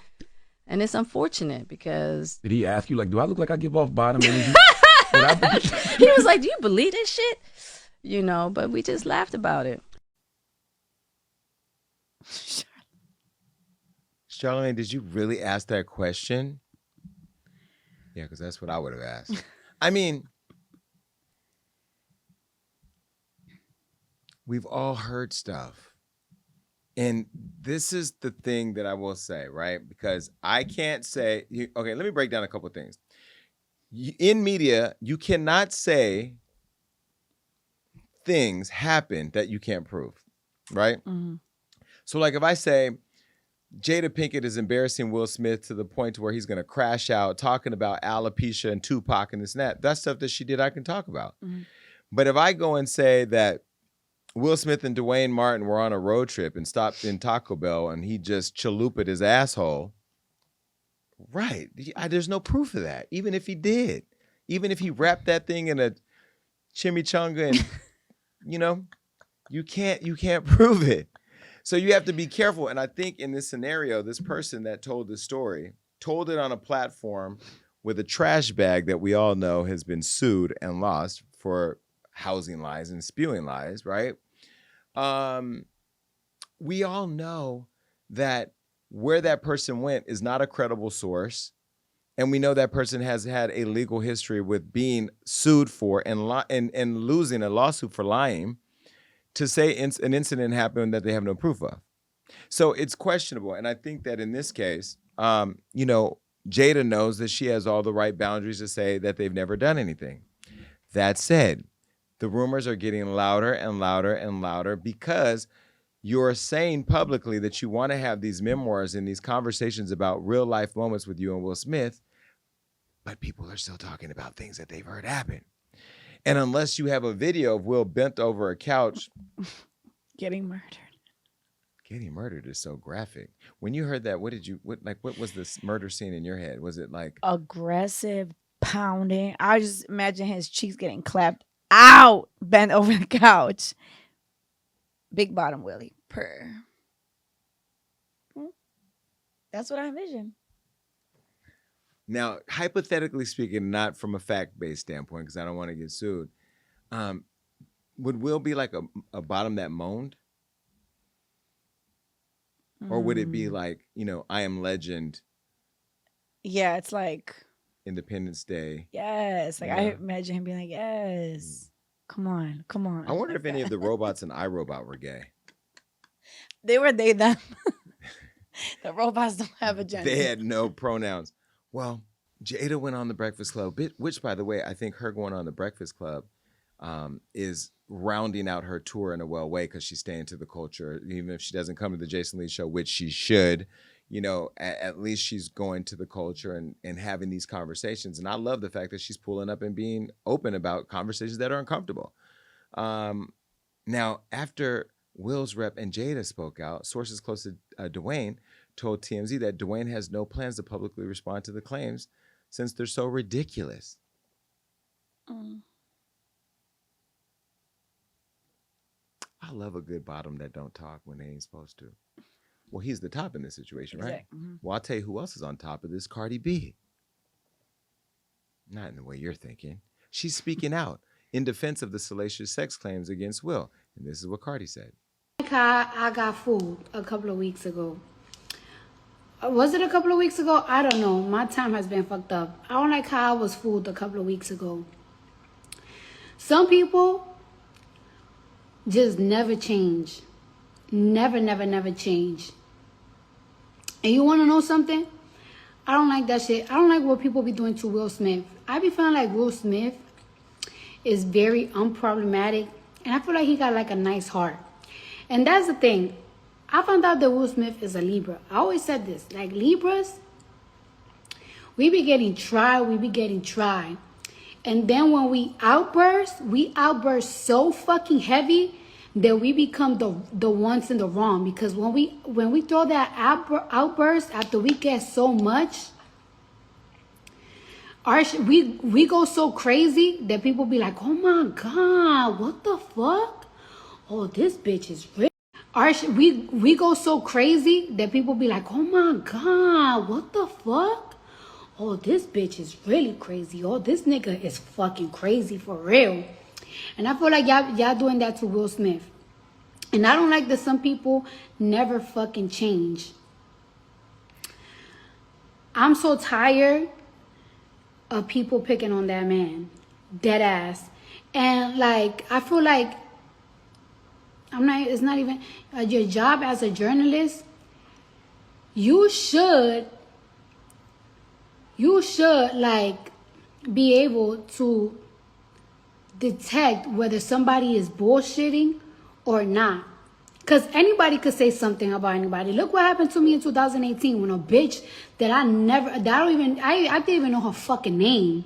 And it's unfortunate because... Did he ask you, like, do I look like I give off bottom energy? He was like, do you believe this shit? You know, but we just laughed about it. Charlamagne, did you really ask that question? Yeah, because that's what I would have asked. I mean, we've all heard stuff. And this is the thing that I will say, right? Because I can't say, okay, let me break down a couple of things. In media, you cannot say things happen that you can't prove, right? Mm-hmm. So like if I say, Jada Pinkett is embarrassing Will Smith to the point to where he's going to crash out talking about alopecia and Tupac and this and that. That's stuff that she did I can talk about. Mm-hmm. But if I go and say that Will Smith and Duane Martin were on a road trip and stopped in Taco Bell and he just chalupaed his asshole, right, there's no proof of that. Even if he did. Even if he wrapped that thing in a chimichanga and, you know, you can't prove it. So you have to be careful. And I think in this scenario, this person that told this story told it on a platform with a trash bag that we all know has been sued and lost for housing lies and spewing lies, right? We all know that where that person went is not a credible source. And we know that person has had a legal history with being sued for and losing a lawsuit for lying to say an incident happened that they have no proof of. So it's questionable. And I think that in this case, you know, Jada knows that she has all the right boundaries to say that they've never done anything. That said, the rumors are getting louder and louder and louder because you're saying publicly that you want to have these memoirs and these conversations about real life moments with you and Will Smith, but people are still talking about things that they've heard happen. And unless you have a video of Will bent over a couch getting murdered. Getting murdered is so graphic. When you heard that, what was this murder scene in your head? Was it like aggressive pounding? I just imagine his cheeks getting clapped out, bent over the couch. Big bottom Willie. Purr. That's what I envision. Now, hypothetically speaking, not from a fact-based standpoint, because I don't want to get sued, would Will be like a bottom that moaned? Or would it be like, you know, I Am Legend? Yeah, it's like Independence Day. Yes. Like, yeah. I imagine him being like, yes. Come on, come on. I wonder if any of the robots in iRobot were gay. They were they, them. The robots don't have a gender. They had no pronouns. Well, Jada went on The Breakfast Club, which, by the way, I think her going on The Breakfast Club is rounding out her tour in a well way because she's staying to the culture. Even if she doesn't come to the Jason Lee show, which she should, you know, at least she's going to the culture and having these conversations. And I love the fact that she's pulling up and being open about conversations that are uncomfortable. Now, after Will's rep and Jada spoke out, sources close to Duane told TMZ that Duane has no plans to publicly respond to the claims since they're so ridiculous. I love a good bottom that don't talk when they ain't supposed to. Well, he's the top in this situation, right? Exactly. Mm-hmm. Well, I'll tell you who else is on top of this, Cardi B. Not in the way you're thinking. She's speaking out in defense of the salacious sex claims against Will. And this is what Cardi said. I got food a couple of weeks ago. Was it a couple of weeks ago? I don't know. My time has been fucked up. I don't like how I was fooled a couple of weeks ago. Some people just never change. Never, never, never change. And you want to know something? I don't like that shit. I don't like what people be doing to Will Smith. I be feeling like Will Smith is very unproblematic. And I feel like he got like a nice heart. And that's the thing. I found out that Will Smith is a Libra. I always said this. Like Libras, we be getting tried. And then when we outburst so fucking heavy that we become the ones in the wrong. Because when we throw that outburst after we get so much, we go so crazy that people be like, oh my God, what the fuck? Oh, this bitch is rich. We go so crazy that people be like, oh my God, what the fuck? Oh, this bitch is really crazy. Oh, this nigga is fucking crazy for real. And I feel like y'all doing that to Will Smith. And I don't like that some people never fucking change. I'm so tired of people picking on that man. Dead ass. And like, I feel like it's not even your job as a journalist. You should like be able to detect whether somebody is bullshitting or not. Because anybody could say something about anybody. Look what happened to me in 2018 when a bitch that I didn't even know her fucking name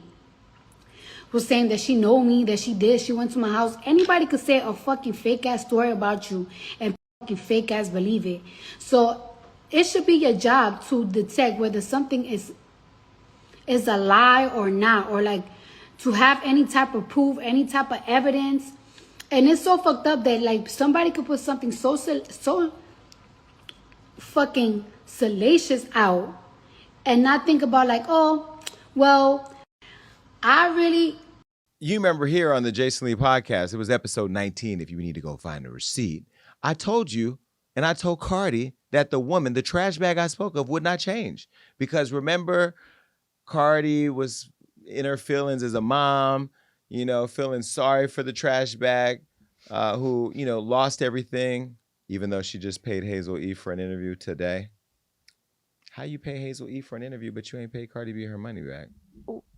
was saying that she know me, that she went to my house. Anybody could say a fucking fake ass story about you and fucking fake ass believe it. So it should be your job to detect whether something is a lie or not, or like to have any type of proof, any type of evidence. And it's so fucked up that like somebody could put something so fucking salacious out and not think about like, oh, Well, I really... You remember here on the Jason Lee podcast, it was episode 19, if you need to go find a receipt. I told you, and I told Cardi, that the woman, the trash bag I spoke of, would not change. Because remember, Cardi was in her feelings as a mom, feeling sorry for the trash bag, who, lost everything, even though she just paid Hazel E for an interview today. How you pay Hazel E for an interview, but you ain't paid Cardi B her money back?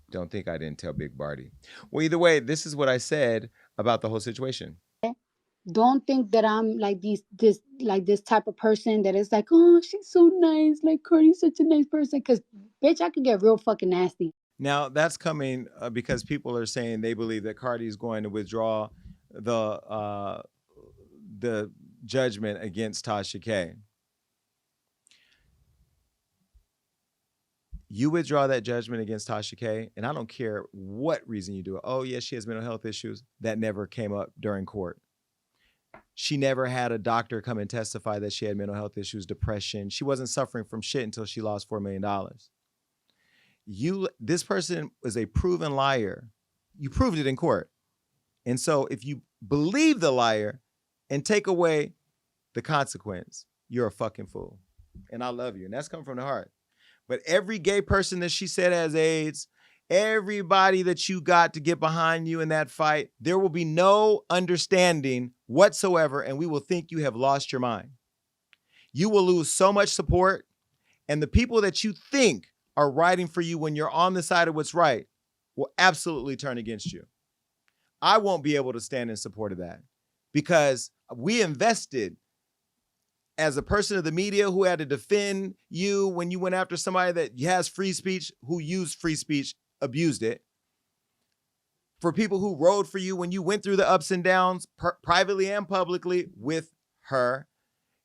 Don't think I didn't tell Big Barty. Well, either way, this is what I said about the whole situation. Don't think that I'm like this type of person that is like, oh, she's so nice. Like, Cardi's such a nice person. Because, bitch, I could get real fucking nasty. Now, that's coming because people are saying they believe that Cardi is going to withdraw the judgment against Tasha K. You withdraw that judgment against Tasha K, and I don't care what reason you do it. Oh, yes, she has mental health issues. That never came up during court. She never had a doctor come and testify that she had mental health issues, depression. She wasn't suffering from shit until she lost $4 million. This person was a proven liar. You proved it in court. And so if you believe the liar and take away the consequence, you're a fucking fool. And I love you. And that's coming from the heart. But every gay person that she said has AIDS, everybody that you got to get behind you in that fight, there will be no understanding whatsoever, and we will think you have lost your mind. You will lose so much support, and the people that you think are riding for you when you're on the side of what's right will absolutely turn against you. I won't be able to stand in support of that because we invested as a person of the media who had to defend you when you went after somebody that has free speech, who used free speech, abused it. For people who rode for you when you went through the ups and downs, privately and publicly, with her.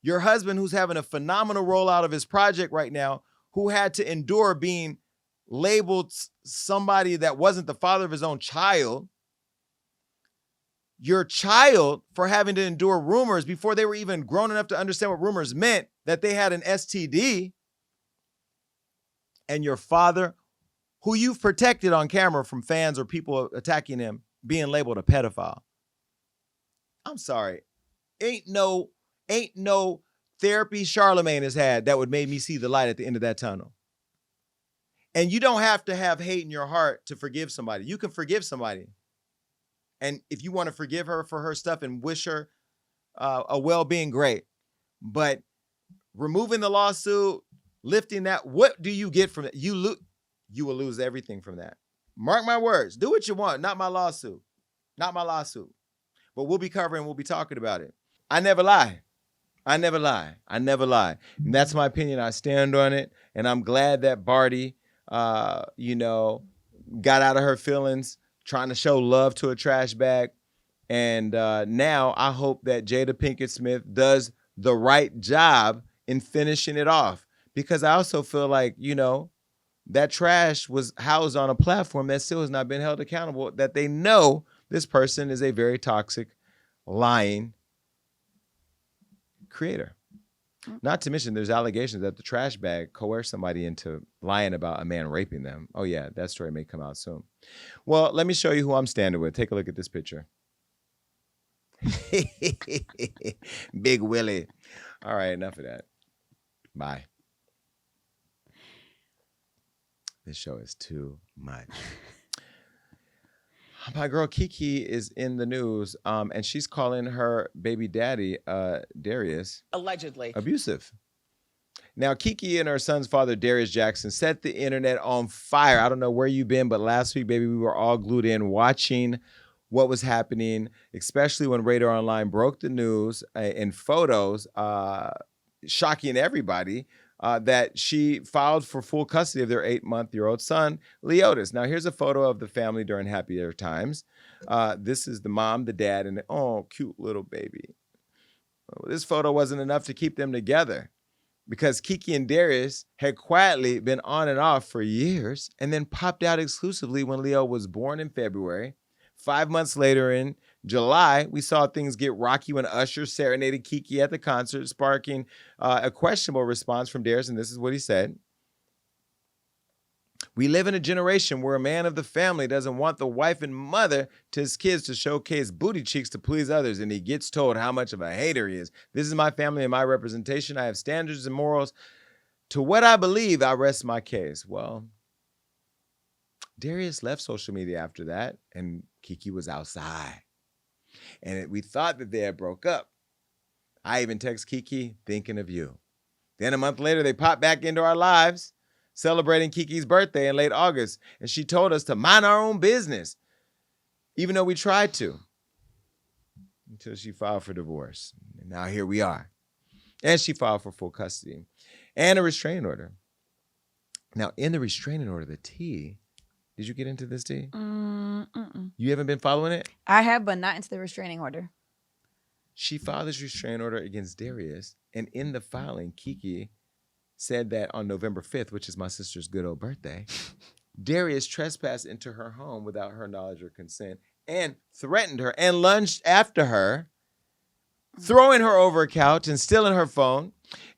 Your husband, who's having a phenomenal rollout of his project right now, who had to endure being labeled somebody that wasn't the father of his own child. Your child for having to endure rumors before they were even grown enough to understand what rumors meant, that they had an STD. And your father, who you've protected on camera from fans or people attacking him, being labeled a pedophile. I'm sorry. Ain't no therapy Charlemagne has had that would make me see the light at the end of that tunnel. And you don't have to have hate in your heart to forgive somebody. You can forgive somebody. And if you want to forgive her for her stuff and wish her a well-being, great. But removing the lawsuit, lifting that, what do you get from it? You will lose everything from that. Mark my words. Do what you want. Not my lawsuit. Not my lawsuit. But we'll be covering, we'll be talking about it. I never lie. I never lie. I never lie. And that's my opinion. I stand on it. And I'm glad that Barty, got out of her feelings, trying to show love to a trash bag. And now I hope that Jada Pinkett Smith does the right job in finishing it off. Because I also feel like, that trash was housed on a platform that still has not been held accountable, that they know this person is a very toxic, lying creator. Not to mention there's allegations that the trash bag coerced somebody into lying about a man raping them. Oh yeah, that story may come out soon. Well, let me show you who I'm standing with. Take a look at this picture. Big Willie. All right, enough of that. Bye. This show is too much. My girl Keke is in the news, and she's calling her baby daddy, Darius, allegedly abusive. Now, Keke and her son's father, Darius Jackson, set the internet on fire. I don't know where you've been, but last week, baby, we were all glued in watching what was happening, especially when Radar Online broke the news in photos, shocking everybody, that she filed for full custody of their 8-month-old son, Leotis. Now, here's a photo of the family during happier times. This is the mom, the dad, and cute little baby. Well, this photo wasn't enough to keep them together because Keke and Darius had quietly been on and off for years and then popped out exclusively when Leo was born in February. 5 months later in July, we saw things get rocky when Usher serenaded Keke at the concert, sparking a questionable response from Darius, and this is what he said. We live in a generation where a man of the family doesn't want the wife and mother to his kids to showcase booty cheeks to please others, and he gets told how much of a hater he is. This is my family and my representation. I have standards and morals. To what I believe, I rest my case. Well, Darius left social media after that, and Keke was outside. And we thought that they had broke up. I even text Keke, thinking of you. Then a month later, they popped back into our lives, celebrating Keke's birthday in late August. And she told us to mind our own business, even though we tried to, until she filed for divorce. And now here we are. And she filed for full custody and a restraining order. Now, in the restraining order, the T, did you get into this, T? You haven't been following it? I have, but not into the restraining order. She filed this restraining order against Darius, and in the filing, Keke said that on November 5th, which is my sister's good old birthday, Darius trespassed into her home without her knowledge or consent and threatened her and lunged after her, throwing her over a couch and stealing her phone.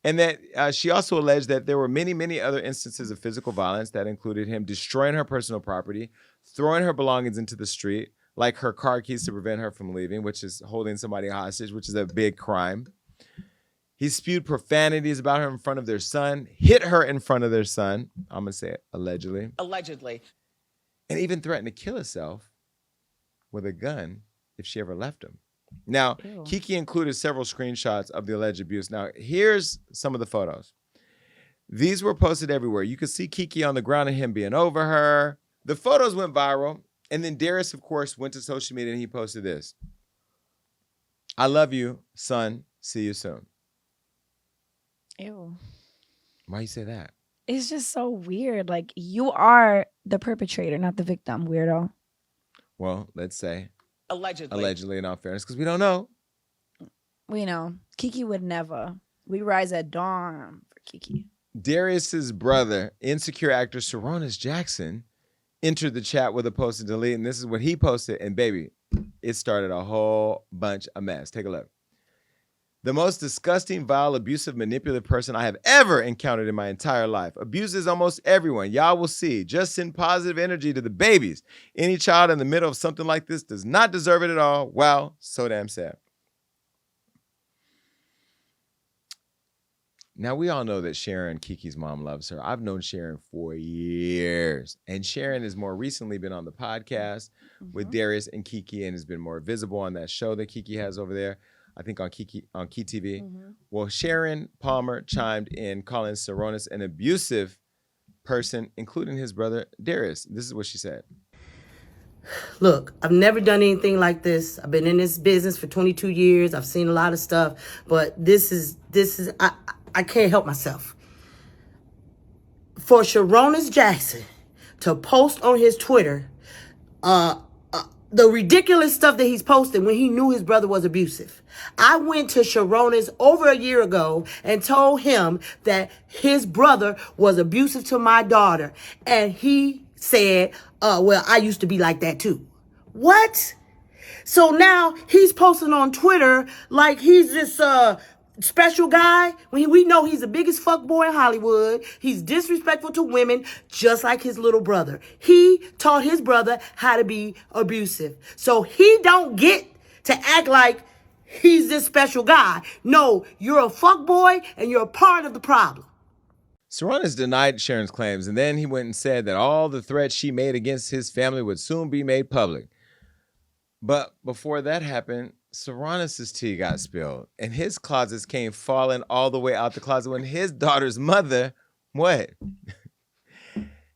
And that she also alleged that there were many, many other instances of physical violence that included him destroying her personal property, throwing her belongings into the street, like her car keys to prevent her from leaving, which is holding somebody hostage, which is a big crime. He spewed profanities about her in front of their son, hit her in front of their son. I'm going to say it, allegedly. Allegedly. And even threatened to kill herself with a gun if she ever left him. Now, Keke included several screenshots of the alleged abuse. Now, here's some of the photos. These were posted everywhere. You could see Keke on the ground and him being over her. The photos went viral. And then Darius, of course, went to social media and he posted this. I love you, son. See you soon. Ew. Why you say that? It's just so weird. Like, you are the perpetrator, not the victim, weirdo. Well, let's say. Allegedly. Allegedly, in all fairness, because we don't know. We know. Keke would never. We rise at dawn for Keke. Darius's brother, insecure actor Sarunas Jackson, entered the chat with a post to delete, and this is what he posted, and baby, it started a whole bunch of mess. Take a look. The most disgusting, vile, abusive, manipulative person I have ever encountered in my entire life. Abuses almost everyone. Y'all will see. Just send positive energy to the babies. Any child in the middle of something like this does not deserve it at all. Wow, so damn sad. Now, we all know that Sharon, Keke's mom, loves her. I've known Sharon for years. And Sharon has more recently been on the podcast with Darius and Keke and has been more visible on that show that Keke has over there, I think on Key TV. Well, Sharon Palmer chimed in calling Sarunas an abusive person, including his brother Darius. This is what she said. Look, I've never done anything like this. I've been in this business for 22 years. I've seen a lot of stuff, but this is I can't help myself. For Sarunas Jackson to post on his Twitter the ridiculous stuff that he's posting when he knew his brother was abusive. I went to Sarunas over a year ago and told him that his brother was abusive to my daughter. And he said, well, I used to be like that too. What? So now he's posting on Twitter like he's this special guy when we know he's the biggest fuckboy in Hollywood. He's disrespectful to women just like his little brother. He taught his brother how to be abusive. So he don't get to act like he's this special guy. No, you're a fuckboy and you're a part of the problem. Sarunas denied Sharon's claims, and then he went and said that all the threats she made against his family would soon be made public. But before that happened, Sarunas' tea got spilled, and his closets came falling all the way out the closet when his daughter's mother, what?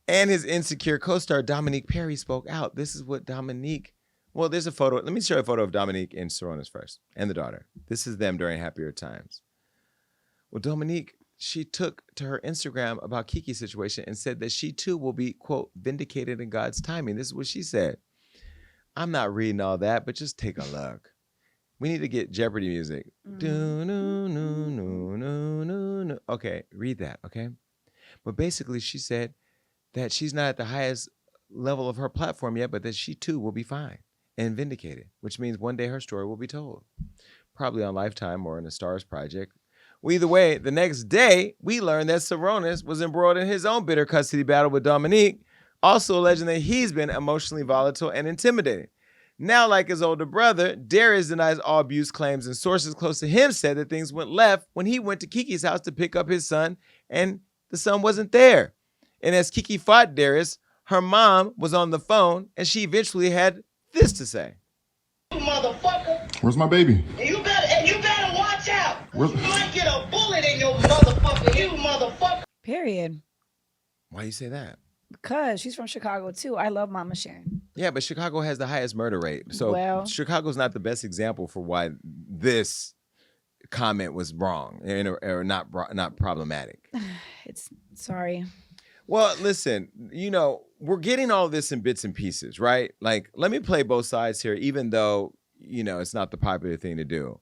And his insecure co-star Dominique Perry spoke out. This is what Dominique, well, there's a photo. Let me show you a photo of Dominique and Sarunas first, and the daughter. This is them during happier times. Well, Dominique, she took to her Instagram about Keke's situation and said that she too will be, quote, vindicated in God's timing. This is what she said. I'm not reading all that, but just take a look. We need to get Jeopardy music. Okay, read that, okay? But basically, she said that she's not at the highest level of her platform yet, but that she too will be fine and vindicated, which means one day her story will be told. Probably on Lifetime or in a Stars project. Well, either way, the next day, we learned that Sarunas was embroiled in his own bitter custody battle with Dominique, also alleging that he's been emotionally volatile and intimidating. Now, like his older brother, Darius denies all abuse claims, and sources close to him said that things went left when he went to Keke's house to pick up his son, and the son wasn't there. And as Keke fought Darius, her mom was on the phone, and she eventually had this to say. You motherfucker. Where's my baby? And you better watch out. You might get a bullet in your motherfucker, you motherfucker. Period. Why you say that? Because she's from Chicago too. I love Mama Sharon. Yeah, but Chicago has the highest murder rate. So Well- Chicago's not the best example for why this comment was wrong or not problematic. It's sorry. Well, listen, we're getting all of this in bits and pieces, right? Like, let me play both sides here, even though, it's not the popular thing to do.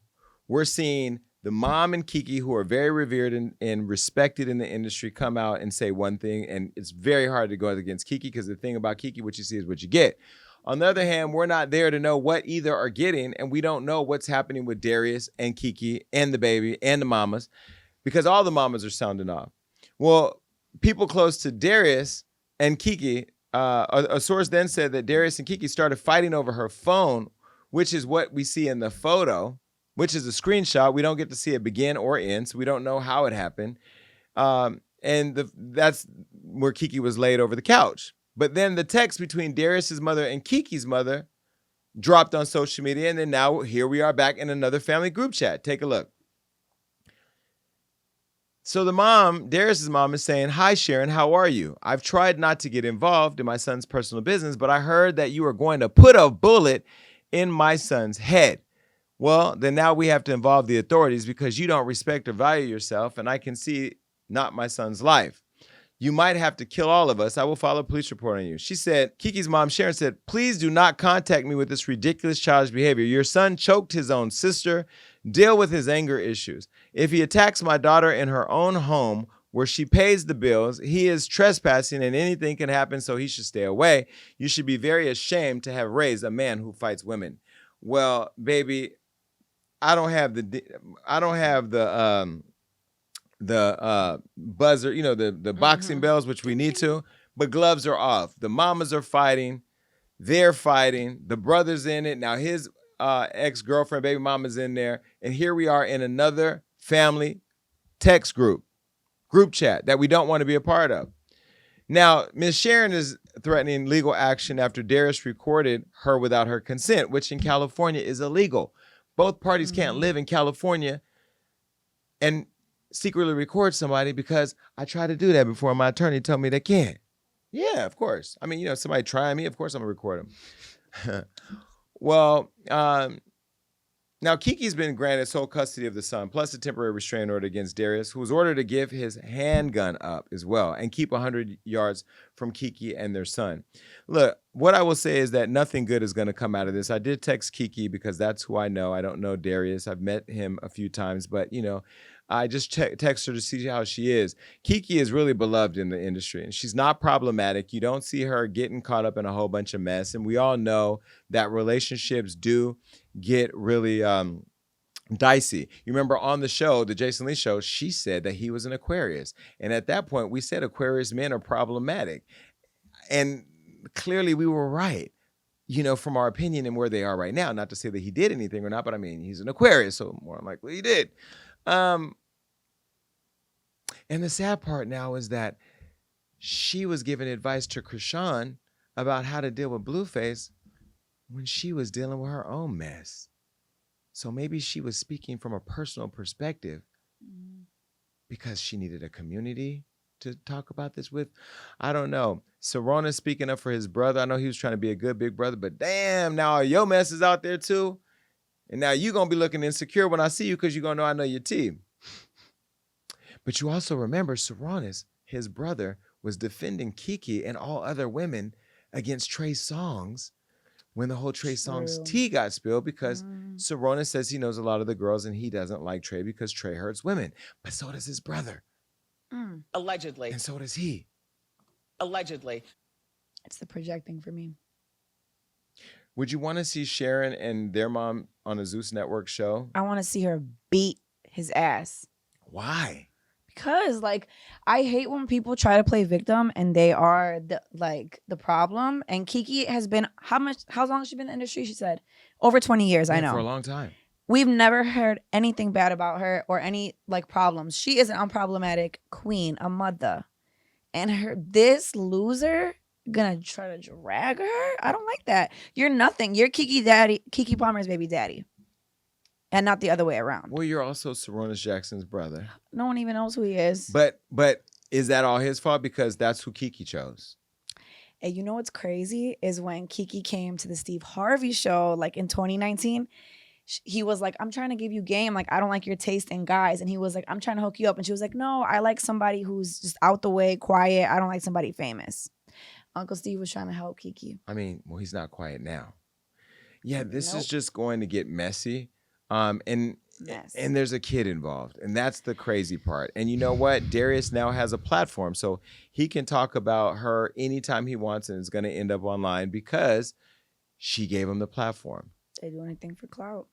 We're seeing the mom and Keke, who are very revered and respected in the industry, come out and say one thing, and it's very hard to go against Keke because the thing about Keke, what you see is what you get. On the other hand, we're not there to know what either are getting, and we don't know what's happening with Darius and Keke and the baby and the mamas, because all the mamas are sounding off. Well, people close to Darius and Keke, a source then said that Darius and Keke started fighting over her phone, which is what we see in the photo, which is a screenshot. We don't get to see it begin or end, so we don't know how it happened. That's where Keke was laid over the couch. But then the text between Darius's mother and Keke's mother dropped on social media, and then now here we are back in another family group chat. Take a look. So the mom, Darius's mom, is saying, "Hi, Sharon, how are you? I've tried not to get involved in my son's personal business, but I heard that you are going to put a bullet in my son's head. Well, then now we have to involve the authorities because you don't respect or value yourself, and I can see not my son's life. You might have to kill all of us. I will file a police report on you." She said, Keke's mom, Sharon, said, "Please do not contact me with this ridiculous childish behavior. Your son choked his own sister. Deal with his anger issues. If he attacks my daughter in her own home where she pays the bills, he is trespassing and anything can happen, so he should stay away. You should be very ashamed to have raised a man who fights women." Well, baby, I don't have the buzzer, the boxing bells, which we need to, but gloves are off. The mamas are fighting. They're fighting. The brother's in it. Now his ex-girlfriend, baby mama's in there. And here we are in another family text group chat that we don't want to be a part of. Now, Ms. Sharon is threatening legal action after Darius recorded her without her consent, which in California is illegal. Both parties can't live in California and secretly record somebody because I tried to do that before my attorney told me they can't. Yeah, of course. I mean, somebody trying me, of course I'm gonna record them. Well, now Keke's been granted sole custody of the son, plus a temporary restraining order against Darius, who was ordered to give his handgun up as well and keep 100 yards from Keke and their son. Look, what I will say is that nothing good is going to come out of this. I did text Keke because that's who I know. I don't know Darius. I've met him a few times, but I just text her to see how she is. Keke is really beloved in the industry, and she's not problematic. You don't see her getting caught up in a whole bunch of mess, and we all know that relationships do get really dicey. You remember on the show, the Jason Lee show, she said that he was an Aquarius, and at that point, we said Aquarius men are problematic, and clearly we were right. From our opinion and where they are right now. Not to say that he did anything or not, but I mean, he's an Aquarius, so more likely he did. And the sad part now is that she was giving advice to Chrisean about how to deal with Blueface when she was dealing with her own mess. So maybe she was speaking from a personal perspective because she needed a community to talk about this with. I don't know. Sarunas speaking up for his brother. I know he was trying to be a good big brother, but damn, now your mess is out there too. And now you're going to be looking insecure when I see you because you're going to know I know your team. But you also remember Sarunas, his brother, was defending Keke and all other women against Trey Songz when the whole Trey Songz tea got spilled because Sarunas says he knows a lot of the girls and he doesn't like Trey because Trey hurts women. But so does his brother. Allegedly. And so does he. Allegedly. It's the projecting for me. Would you want to see Sharon and their mom on a Zeus Network show? I want to see her beat his ass. Why? Because like I hate when people try to play victim and they are the problem. And Keke has been how long has she been in the industry? She said over 20 years. I know, for a long time. We've never heard anything bad about her or any like problems. She is an unproblematic queen, a mother, and this loser gonna try to drag her. I don't like that. You're nothing. You're Keke Palmer's baby daddy. And not the other way around. Well, you're also Sarunas Jackson's brother. No one even knows who he is. But is that all his fault? Because that's who Keke chose. And you know what's crazy is when Keke came to the Steve Harvey show, like in 2019, he was like, I'm trying to give you game. Like, I don't like your taste in guys. And he was like, I'm trying to hook you up. And she was like, no, I like somebody who's just out the way, quiet. I don't like somebody famous. Uncle Steve was trying to help Keke. I mean, well, he's not quiet now. Yeah, this is just going to get messy. And there's a kid involved, and that's the crazy part. And you know what? Darius now has a platform, so he can talk about her anytime he wants, and it's going to end up online because she gave him the platform. They do anything for clout.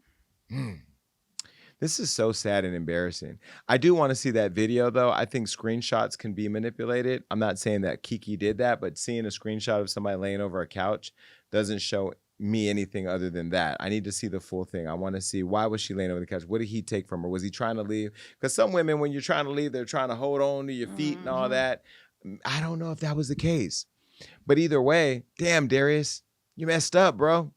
This is so sad and embarrassing. I do want to see that video, though. I think screenshots can be manipulated. I'm not saying that Keke did that, but seeing a screenshot of somebody laying over a couch doesn't show me anything other than that. I need to see the full thing. I want to see, why was she laying over the couch? What did he take from her? Was he trying to leave? Because some women, when you're trying to leave, they're trying to hold on to your feet and all that. I don't know if that was the case. But either way, damn, Darius, you messed up, bro.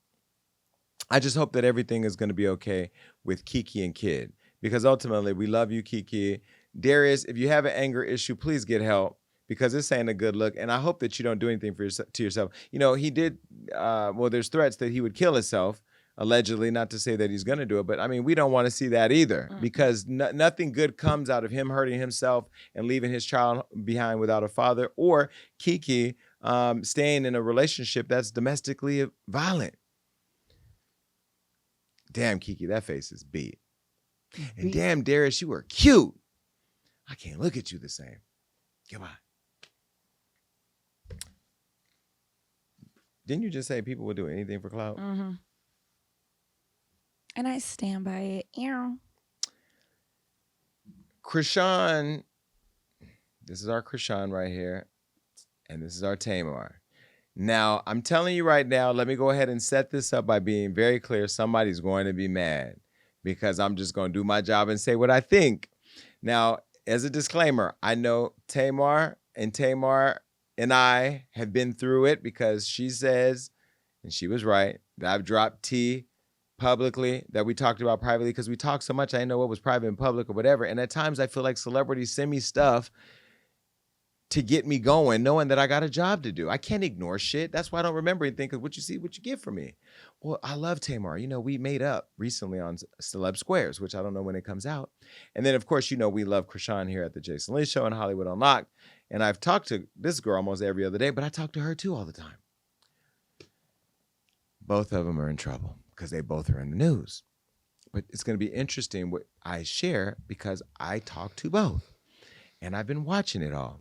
I just hope that everything is going to be okay with Keke and Kid. Because ultimately, we love you, Keke. Darius, if you have an anger issue, please get help. Because this ain't a good look. And I hope that you don't do anything to yourself. You know, he did, there's threats that he would kill himself, allegedly, not to say that he's going to do it. But, I mean, we don't want to see that either. Because nothing good comes out of him hurting himself and leaving his child behind without a father. Or Keke staying in a relationship that's domestically violent. Damn, Keke, that face is beat. And damn, Darius, you were cute. I can't look at you the same. Goodbye. Didn't you just say people would do anything for clout? Mm-hmm. And I stand by it. Chrisean, this is our Chrisean right here, and this is our Tamar. Now, I'm telling you right now, let me go ahead and set this up by being very clear. Somebody's going to be mad because I'm just going to do my job and say what I think. Now, as a disclaimer, I know Tamar and I have been through it because she says, and she was right, that I've dropped tea publicly that we talked about privately because we talked so much I didn't know what was private and public or whatever. And at times I feel like celebrities send me stuff to get me going, knowing that I got a job to do. I can't ignore shit. That's why I don't remember anything, because what you see, what you get from me. Well, I love Tamar. You know, we made up recently on Celeb Squares, which I don't know when it comes out. And then, of course, you know, we love Chrisean here at the Jason Lee Show and Hollywood Unlocked. And I've talked to this girl almost every other day, but I talk to her too all the time. Both of them are in trouble because they both are in the news. But it's going to be interesting what I share because I talk to both. And I've been watching it all.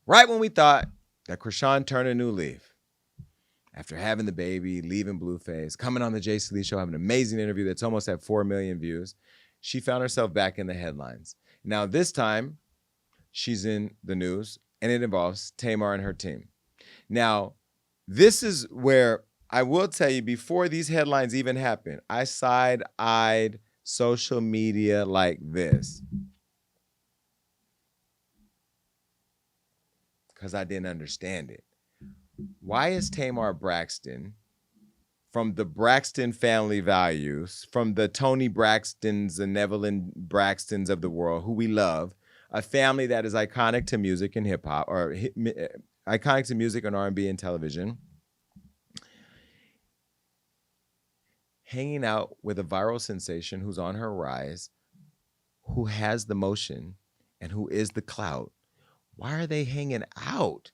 Right when we thought that Chrisean turned a new leaf, after having the baby, leaving Blueface, coming on the Jason Lee Show, having an amazing interview that's almost at 4 million views, she found herself back in the headlines. Now, this time, she's in the news, and it involves Tamar and her team. Now, this is where I will tell you, before these headlines even happened, I side-eyed social media like this. Because I didn't understand it. Why is Tamar Braxton, from the Braxton family values, from the Tony Braxtons and Evelyn Braxtons of the world, who we love, a family that is iconic to music and hip hop, or iconic to music and R&B and television, hanging out with a viral sensation who's on her rise, who has the motion, and who is the clout? Why are they hanging out?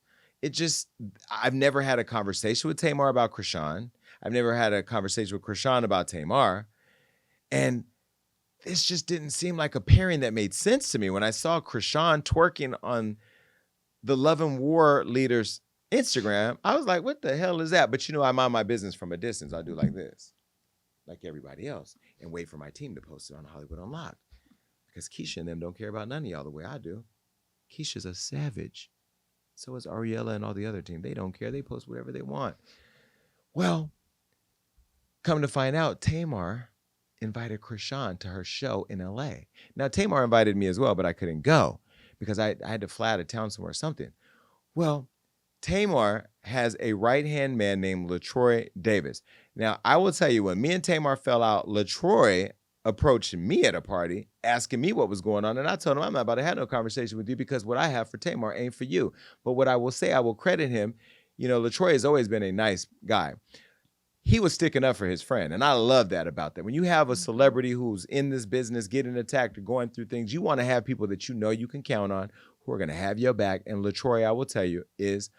I've never had a conversation with Tamar about Chrisean. I've never had a conversation with Chrisean about Tamar. And this just didn't seem like a pairing that made sense to me. When I saw Chrisean twerking on the Love and War leader's Instagram, I was like, what the hell is that? But you know, I mind my business from a distance. I do like this, like everybody else, and wait for my team to post it on Hollywood Unlocked. because Keisha and them don't care about none of y'all the way I do. Keisha's a savage. So is Ariella and all the other team. They don't care. They post whatever they want. Well, come to find out, Tamar invited Chrisean to her show in LA. Now, Tamar invited me as well, but I couldn't go because I had to fly out of town somewhere or something. Well, Tamar has a right-hand man named LaTroy Davis. Now, I will tell you, when me and Tamar fell out, LaTroy approached me at a party asking me what was going on. And I told him, I'm not about to have no conversation with you because what I have for Tamar ain't for you. But what I will say, I will credit him. You know, LaTroy has always been a nice guy. He was sticking up for his friend. And I love that about that. When you have a celebrity who's in this business, getting attacked or going through things, you want to have people that you know you can count on who are going to have your back. And LaTroy, I will tell you, is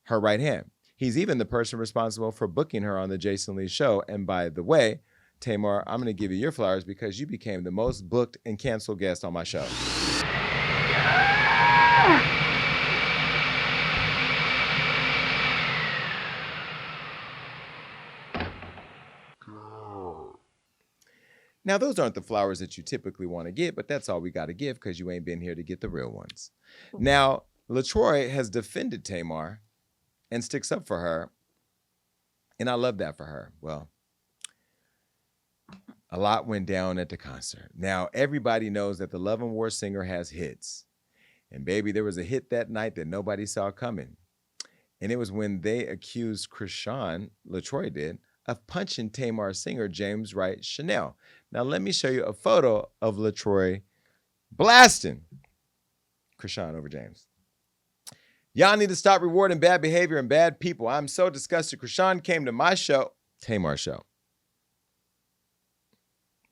her right hand. He's even the person responsible for booking her on the Jason Lee show. And by the way, Tamar, I'm going to give you your flowers because you became the most booked and canceled guest on my show. Now, those aren't the flowers that you typically want to get, but that's all we got to give because you ain't been here to get the real ones. Now, LaTroy has defended Tamar and sticks up for her, and I love that for her. Well, a lot went down at the concert. Now, everybody knows that the Love and War singer has hits. And baby, there was a hit that night that nobody saw coming. And it was when they accused Chrisean, LaTroy did, of punching Tamar's singer, James Wright Chanel. Now, let me show you a photo of LaTroy blasting Chrisean over James. Y'all need to stop rewarding bad behavior and bad people. I'm so disgusted. Chrisean came to my show, Tamar's show.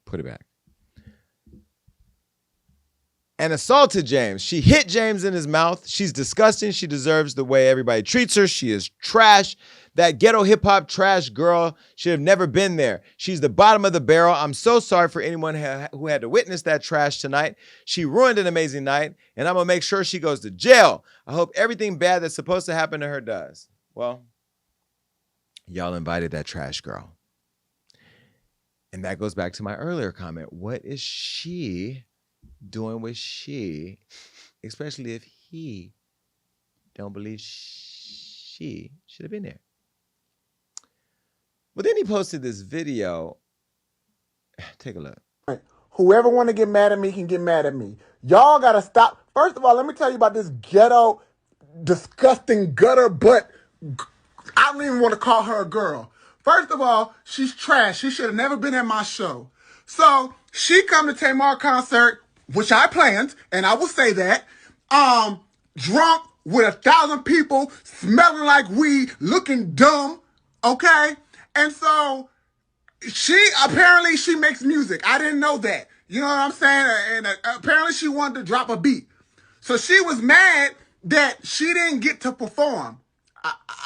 Put it back. And assaulted James. She hit James in his mouth. She's disgusting. She deserves the way everybody treats her. She is trash. That ghetto hip hop trash girl should have never been there. She's the bottom of the barrel. I'm so sorry for anyone who had to witness that trash tonight. She ruined an amazing night, and I'm going to make sure she goes to jail. I hope everything bad that's supposed to happen to her does. Well, y'all invited that trash girl. And that goes back to my earlier comment. What is she doing with she, especially if he don't believe she should have been there? But then he posted this video. Take a look. Whoever want to get mad at me can get mad at me. Y'all got to stop. First of all, let me tell you about this ghetto, disgusting gutter butt. I don't even want to call her a girl. First of all, she's trash. She should have never been at my show. So she come to Tamar concert, which I planned, and I will say that, drunk with 1,000 people, smelling like weed, looking dumb, okay? And so she makes music. I didn't know that. You know what I'm saying? And apparently she wanted to drop a beat. So she was mad that she didn't get to perform.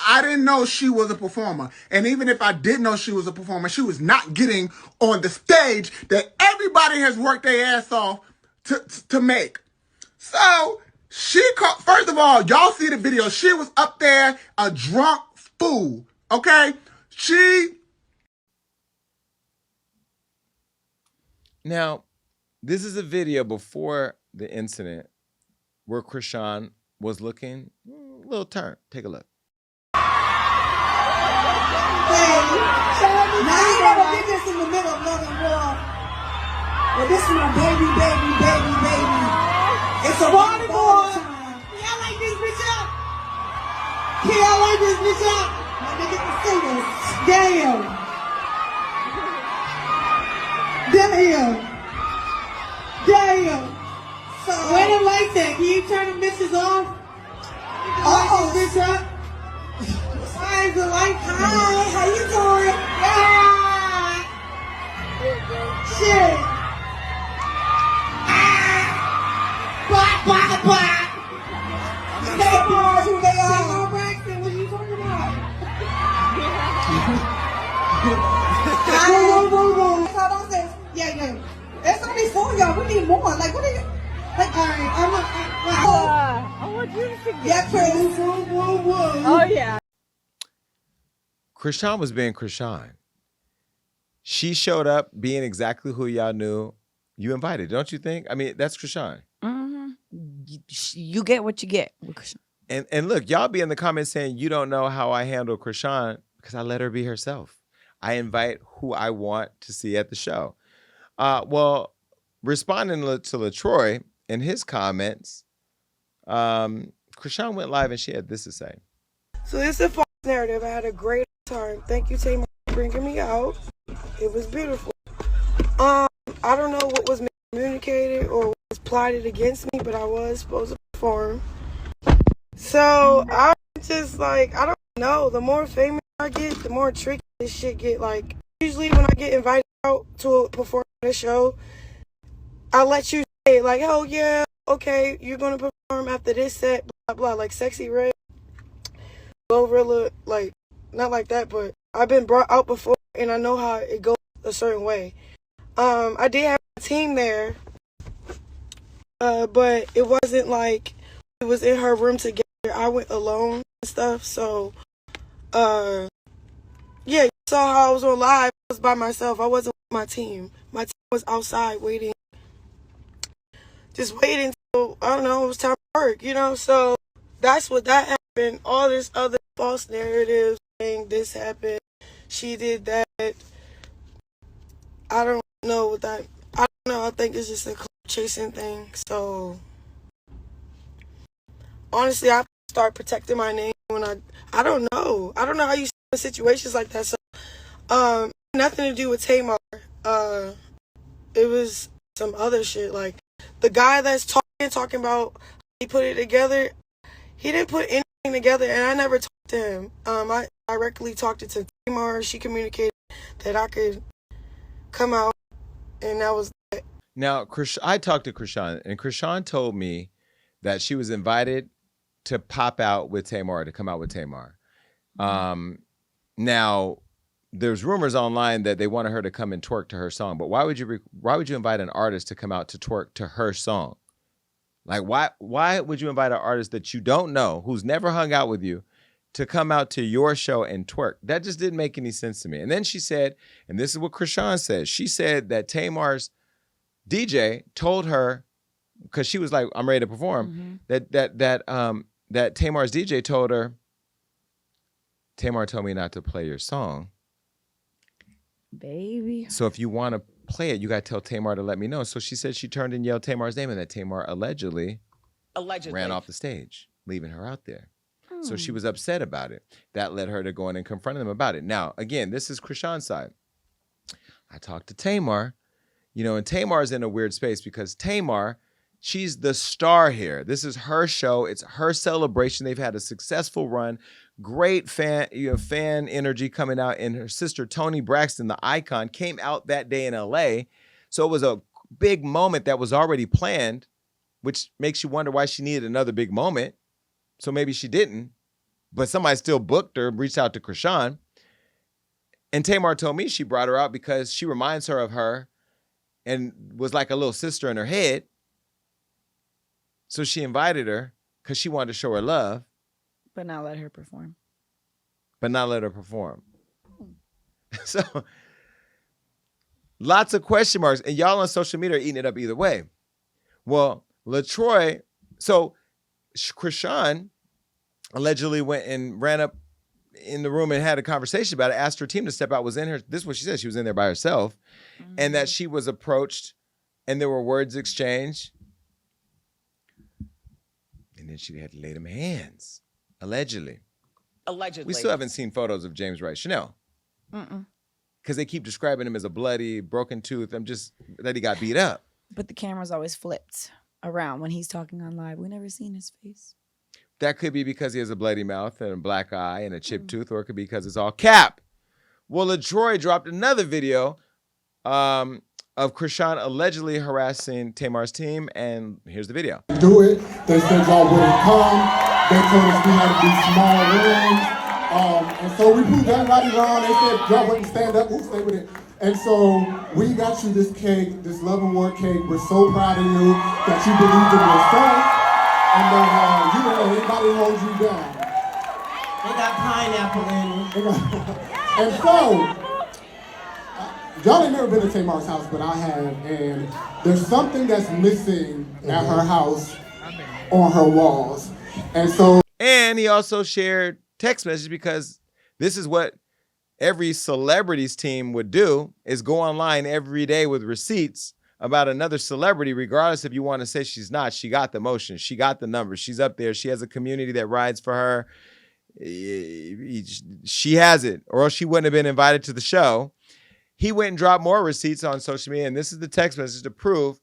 I didn't know she was a performer. And even if I did know she was a performer, she was not getting on the stage that everybody has worked their ass off to make. So she called, first of all, y'all see the video. She was up there, a drunk fool. Okay? Now, this is a video before the incident where Chrisean was looking a little turned. Take a look. Now you never did this in the middle of Love and War. Well, this is my baby. It's a party boy. Can y'all light this bitch up? My nigga can say this. Damn. So where the lights at? Can you turn the bitches off? Light this bitch up. Hi, the light. Hi, how you doing? Yeah. Shit. Bye. Stay bars who they are. Tamar Braxton, what are you talking about? Whoa. Yeah. It's only 4 of y'all. We need more. Like, what are you? Like, all right, I want you to forget. Yeah, Chris. Whoa. Oh, yeah. Chrisean was being Chrisean. She showed up being exactly who y'all knew You invited, don't you think? I mean, that's Chrisean. Mm-hmm. You get what you get with Chrisean. And look, y'all be in the comments saying you don't know how I handle Chrisean because I let her be herself. I invite who I want to see at the show. Well, responding to LaTroy in his comments, Chrisean went live and she had this to say. So this is a false narrative. I had a great time. Thank you, Tamar, for bringing me out. It was beautiful. I don't know what was communicated or what was plotted against me, but I was supposed to perform. So I'm just like, I don't know. The more famous I get, the more tricky this shit get. Like, usually when I get invited out to perform at a show, I let you say, like, oh yeah, okay, you're gonna perform after this set, blah blah, like Sexy Red, Glorilla, like, not like that, but I've been brought out before and I know how it goes a certain way. I did have a team there, but it wasn't like it was in her room together. I went alone and stuff, so yeah, you saw how I was on live. I was by myself. I wasn't with my team. My team was outside waiting, just waiting till, I don't know, it was time to work, you know? So that's what that happened. All this other false narrative saying this happened, she did that. I don't know what that, I don't know. I think it's just a clout chasing thing. So honestly, I start protecting my name when I don't know. I don't know how you in situations like that. So nothing to do with Tamar. It was some other shit. Like the guy that's talking about he put it together, he didn't put anything together, and I never talked to him. I directly talked to Tamar. She communicated that I could come out, and that was that. Now, I talked to Chrisean, and Chrisean told me that she was invited to pop out with Tamar, to come out with Tamar. Now, there's rumors online that they wanted her to come and twerk to her song, but why would you invite an artist to come out to twerk to her song? Like, why would you invite an artist that you don't know, who's never hung out with you, to come out to your show and twerk? That just didn't make any sense to me. And then she said, and this is what Chrisean said, she said that Tamar's DJ told her, because she was like, I'm ready to perform, that Tamar's DJ told her, Tamar told me not to play your song. Baby. So if you want to play it, you got to tell Tamar to let me know. So she said she turned and yelled Tamar's name, and that Tamar allegedly ran off the stage, leaving her out there. So she was upset about it. That led her to go in and confront them about it. Now, again, this is Chrisean's side. I talked to Tamar, and Tamar's in a weird space because Tamar, she's the star here. This is her show. It's her celebration. They've had a successful run. Great fan energy coming out. And her sister, Toni Braxton, the icon, came out that day in LA. So it was a big moment that was already planned, which makes you wonder why she needed another big moment. So maybe she didn't, but somebody still booked her, reached out to Chrisean. And Tamar told me she brought her out because she reminds her of her and was like a little sister in her head. So she invited her because she wanted to show her love. But not let her perform. So lots of question marks. And y'all on social media are eating it up either way. Well, LaTroy, so Chrisean allegedly went and ran up in the room and had a conversation about it, asked her team to step out, was in her, this is what she said, she was in there by herself, and that she was approached and there were words exchanged. And then she had to lay them hands, allegedly. We still haven't seen photos of James Wright Chanel. Because they keep describing him as a bloody, broken tooth. That he got beat up. But the camera's always flipped around when he's talking on live. We never seen his face. That could be because he has a bloody mouth and a black eye and a chipped tooth, or it could be because it's all cap. Well, LaTroy dropped another video of Chrisean allegedly harassing Tamar's team, and here's the video. Do it. They said y'all wouldn't come. They told us we had to be small rooms. And so we proved everybody wrong. They said y'all wouldn't stand up. We'll stay with it. And so we got you this cake, this love and war cake. We're so proud of you that you believed in yourself and that you don't let anybody hold you down. They got pineapple in it. And so, y'all ain't never been to Tamar's house, but I have, and there's something that's missing at her house on her walls. And he also shared text messages, because this is what every celebrity's team would do, is go online every day with receipts about another celebrity, regardless if you want to say she's not. She got the motion. She got the numbers. She's up there. She has a community that rides for her. She has it, or else she wouldn't have been invited to the show. He went and dropped more receipts on social media, and this is the text message to prove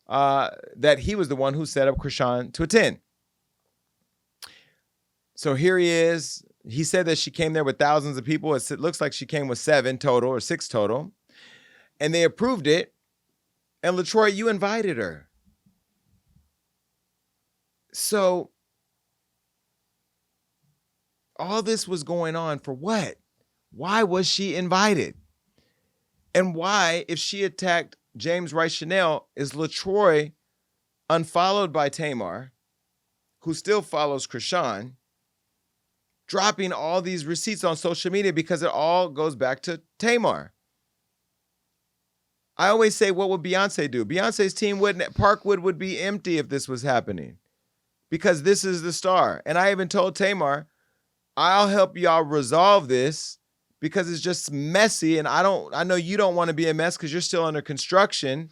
that he was the one who set up Chrisean to attend. So here he is. He said that she came there with thousands of people. It looks like she came with 7 total or 6 total. And they approved it. And LaTroy, you invited her. So all this was going on for what? Why was she invited? And why, if she attacked James Rice Chanel, is LaTroy unfollowed by Tamar, who still follows Chrisean, dropping all these receipts on social media, because it all goes back to Tamar? I always say, what would Beyonce do? Beyonce's team Parkwood would be empty if this was happening, because this is the star. And I even told Tamar, I'll help y'all resolve this, because it's just messy. And I know you don't want to be a mess because you're still under construction.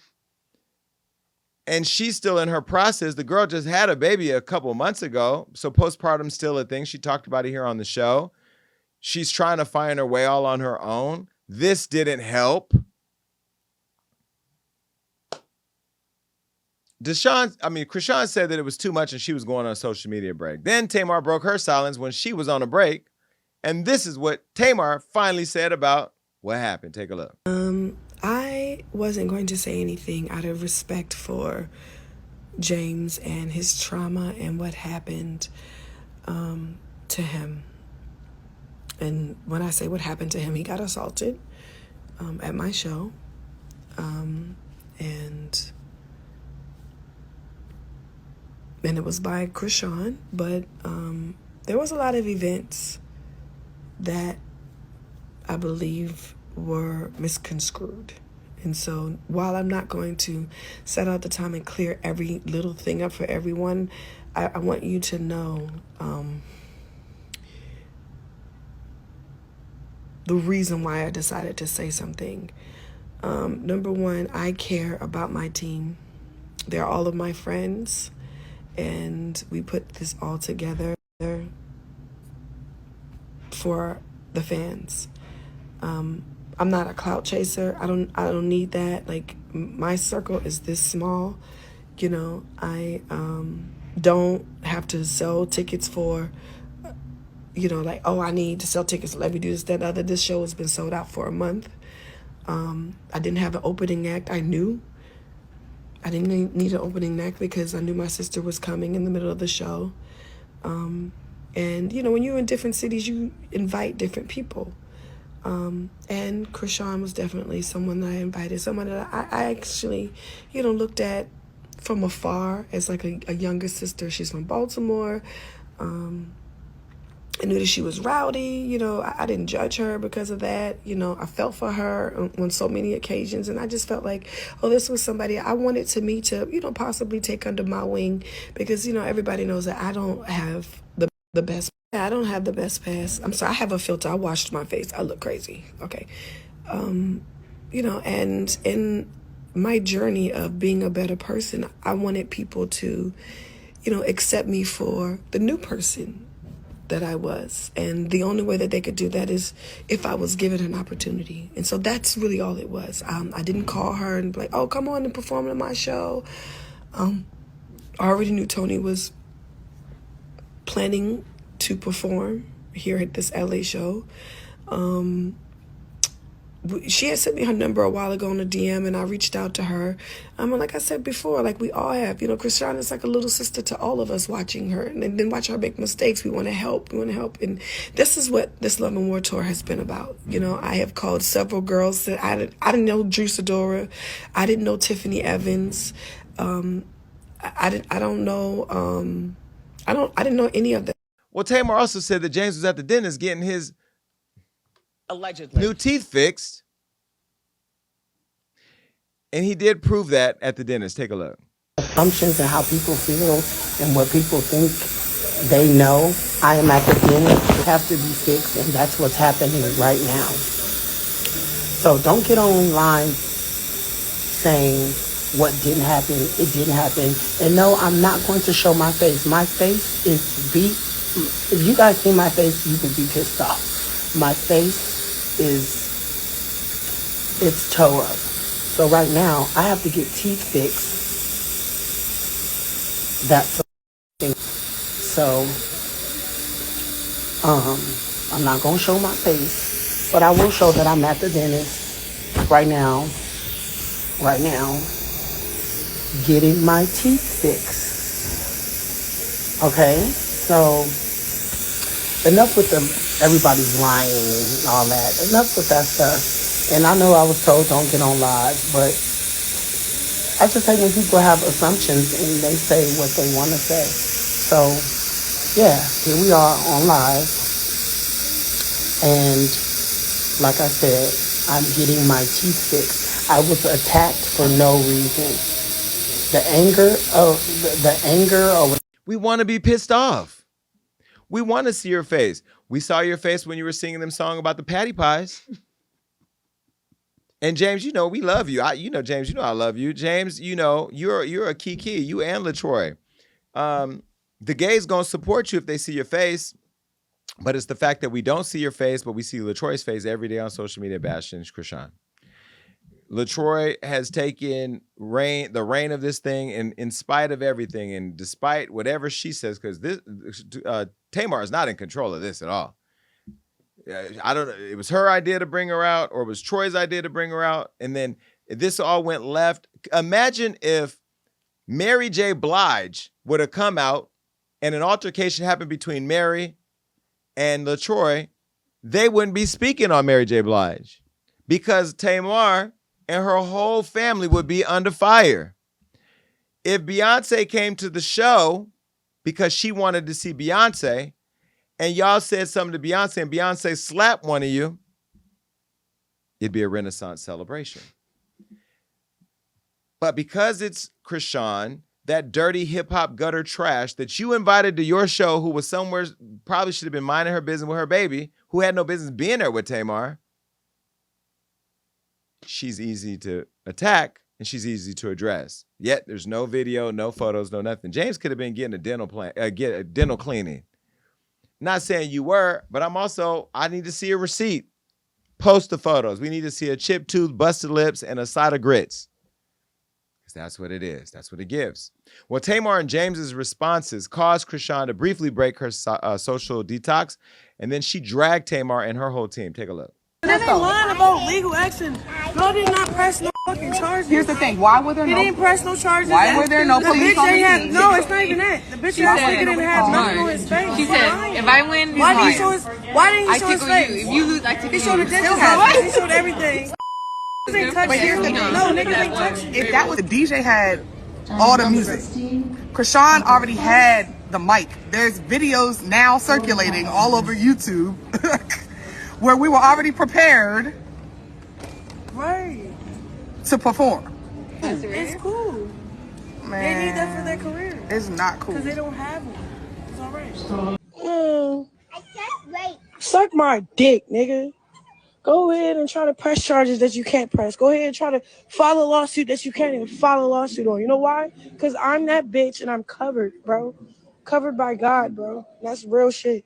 And she's still in her process. The girl just had a baby a couple months ago. So postpartum's still a thing. She talked about it here on the show. She's trying to find her way all on her own. This didn't help. Chrisean said that it was too much and she was going on a social media break. Then Tamar broke her silence when she was on a break. And this is what Tamar finally said about what happened. Take a look. I wasn't going to say anything out of respect for James and his trauma and what happened to him. And when I say what happened to him, he got assaulted at my show. And it was by Chrisean, but there was a lot of events that I believe were misconstrued. And so while I'm not going to set out the time and clear every little thing up for everyone, I want you to know the reason why I decided to say something. Number one, I care about my team. They're all of my friends. And we put this all together for the fans. I'm not a clout chaser. I don't need that. Like, my circle is this small. You know, I don't have to sell tickets for, like, oh, I need to sell tickets. Let me do this, that, other. This show has been sold out for a month. I didn't have an opening act. I knew I didn't need an opening act because I knew my sister was coming in the middle of the show. And, when you're in different cities, you invite different people. And Chrisean was definitely someone that I invited, someone that I actually, looked at from afar as like a younger sister. She's from Baltimore. I knew that she was rowdy. I didn't judge her because of that. I felt for her on so many occasions. And I just felt like, oh, this was somebody I wanted to meet to, possibly take under my wing. Because, everybody knows that I don't have the best. I don't have the best pass. I'm sorry, I have a filter. I washed my face. I look crazy. Okay. And in my journey of being a better person, I wanted people to, accept me for the new person that I was. And the only way that they could do that is if I was given an opportunity. And so that's really all it was. I didn't call her and be like, oh, come on and perform at my show. I already knew Tony was planning to perform here at this LA show. She had sent me her number a while ago on a DM, and I reached out to her. Like I said before, like we all have, Chrisean is like a little sister to all of us, watching her and then watch her make mistakes. We want to help. And this is what this Love and War tour has been about. I have called several girls that I didn't know Drew Sidora. I didn't know Tiffany Evans. I didn't know any of them. Well, Tamar also said that James was at the dentist getting his allegedly new teeth fixed. And he did prove that at the dentist. Take a look. Assumptions and how people feel and what people think they know. I am at the dentist. It have to be fixed, and that's what's happening right now. So don't get online saying what didn't happen, it didn't happen. And no, I'm not going to show my face. My face is beat. If you guys see my face, you would be pissed off. My face it's toe up. So right now, I have to get teeth fixed. That's so I'm not gonna show my face, but I will show that I'm at the dentist right now, getting my teeth fixed. Okay, so enough with everybody's lying and all that. Enough with that stuff. And I know I was told don't get on live, but I just hate when people have assumptions and they say what they want to say. So, yeah, here we are on live. And like I said, I'm getting my teeth fixed. I was attacked for no reason. The anger of... We want to be pissed off. We want to see your face. We saw your face when you were singing them song about the patty pies. And James, you know, we love you. James, you know I love you. James, you know, you're a Keke, you and LaTroy. The gays gonna support you if they see your face, but it's the fact that we don't see your face, but we see LaTroy's face every day on social media bashing Chrisean. LaTroy has taken the reign of this thing, and in spite of everything, and despite whatever she says, because Tamar is not in control of this at all. I don't know. It was her idea to bring her out, or it was Troy's idea to bring her out, and then this all went left. Imagine if Mary J. Blige would have come out and an altercation happened between Mary and LaTroy. They wouldn't be speaking on Mary J. Blige because Tamar and her whole family would be under fire. If Beyonce came to the show because she wanted to see Beyonce, and y'all said something to Beyonce and Beyonce slapped one of you, it'd be a Renaissance celebration. But because it's Chrisean, that dirty hip-hop gutter trash that you invited to your show, who was somewhere, probably should have been minding her business with her baby, who had no business being there with Tamar, she's easy to attack and she's easy to address. Yet there's no video, no photos, no nothing. James could have been getting a dental cleaning. Not saying you were, but I need to see a receipt. Post the photos. We need to see a chipped tooth, busted lips, and a side of grits. Because that's what it is. That's what it gives. Well, Tamar and James's responses caused Chrisean to briefly break her social detox, and then she dragged Tamar and her whole team. Take a look. They lying about legal action. No, did not press no fucking charges. Here's the thing. Why were there He no... didn't press no charges. Why were there no police on the scene? No, it's not even that. The bitch ass nigga didn't have nothing on his face. She said, if I win, why didn't he show his face? You. If you lose, I tickle you. He showed the dentist. He showed everything. But here's the thing. No, niggas ain't touching. If that was the DJ had all the music, Chrisean already had the mic. There's videos now circulating all over YouTube where we were already prepared to perform. It's cool. Man, they need that for their career. It's not cool. Because they don't have one. It's all right. Suck my dick, nigga. Go ahead and try to press charges that you can't press. Go ahead and try to file a lawsuit that you can't even file a lawsuit on. You know why? Because I'm that bitch and I'm covered, bro. Covered by God, bro. That's real shit.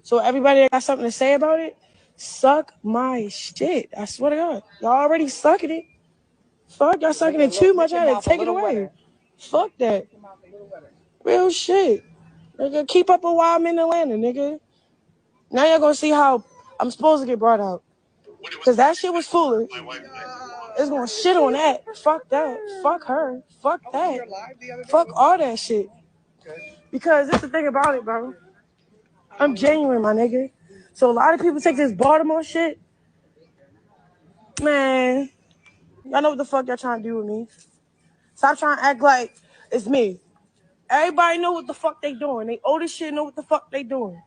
So everybody that got something to say about it, suck my shit. I swear to God. Y'all already sucking it. Fuck, y'all sucking it too much. I had to take it away. Fuck that. Real shit. Nigga, keep up with why I'm in Atlanta, nigga. Now y'all gonna see how I'm supposed to get brought out. Because that shit was foolish. It's gonna shit on that. Fuck that. Fuck her. Fuck that. Fuck all that shit. Because it's the thing about it, bro. I'm genuine, my nigga. So a lot of people take this Baltimore shit. Man, y'all know what the fuck y'all trying to do with me. Stop trying to act like it's me. Everybody know what the fuck they doing. They old as shit know what the fuck they doing.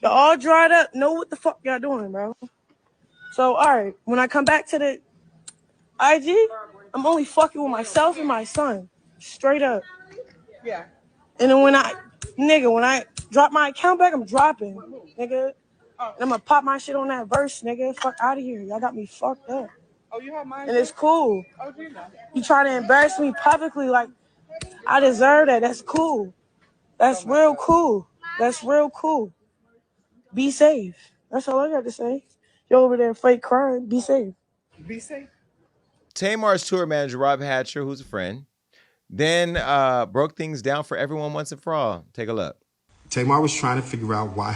Y'all all dried up know what the fuck y'all doing, bro. So, all right, when I come back to the IG, I'm only fucking with myself and my son. Straight up. Yeah. And then when I drop my account back, I'm dropping, nigga. And I'm gonna pop my shit on that verse, nigga. Fuck out of here. Y'all got me fucked up. Oh, you have mine? And it's cool. Oh, do you know? You try to embarrass me publicly, like, I deserve that. That's cool. That's real cool. That's real cool. Be safe. That's all I got to say. You over there fake crying. Be safe. Be safe. Tamar's tour manager, Rob Hatcher, who's a friend, then broke things down for everyone once and for all. Take a look. Tamar was trying to figure out why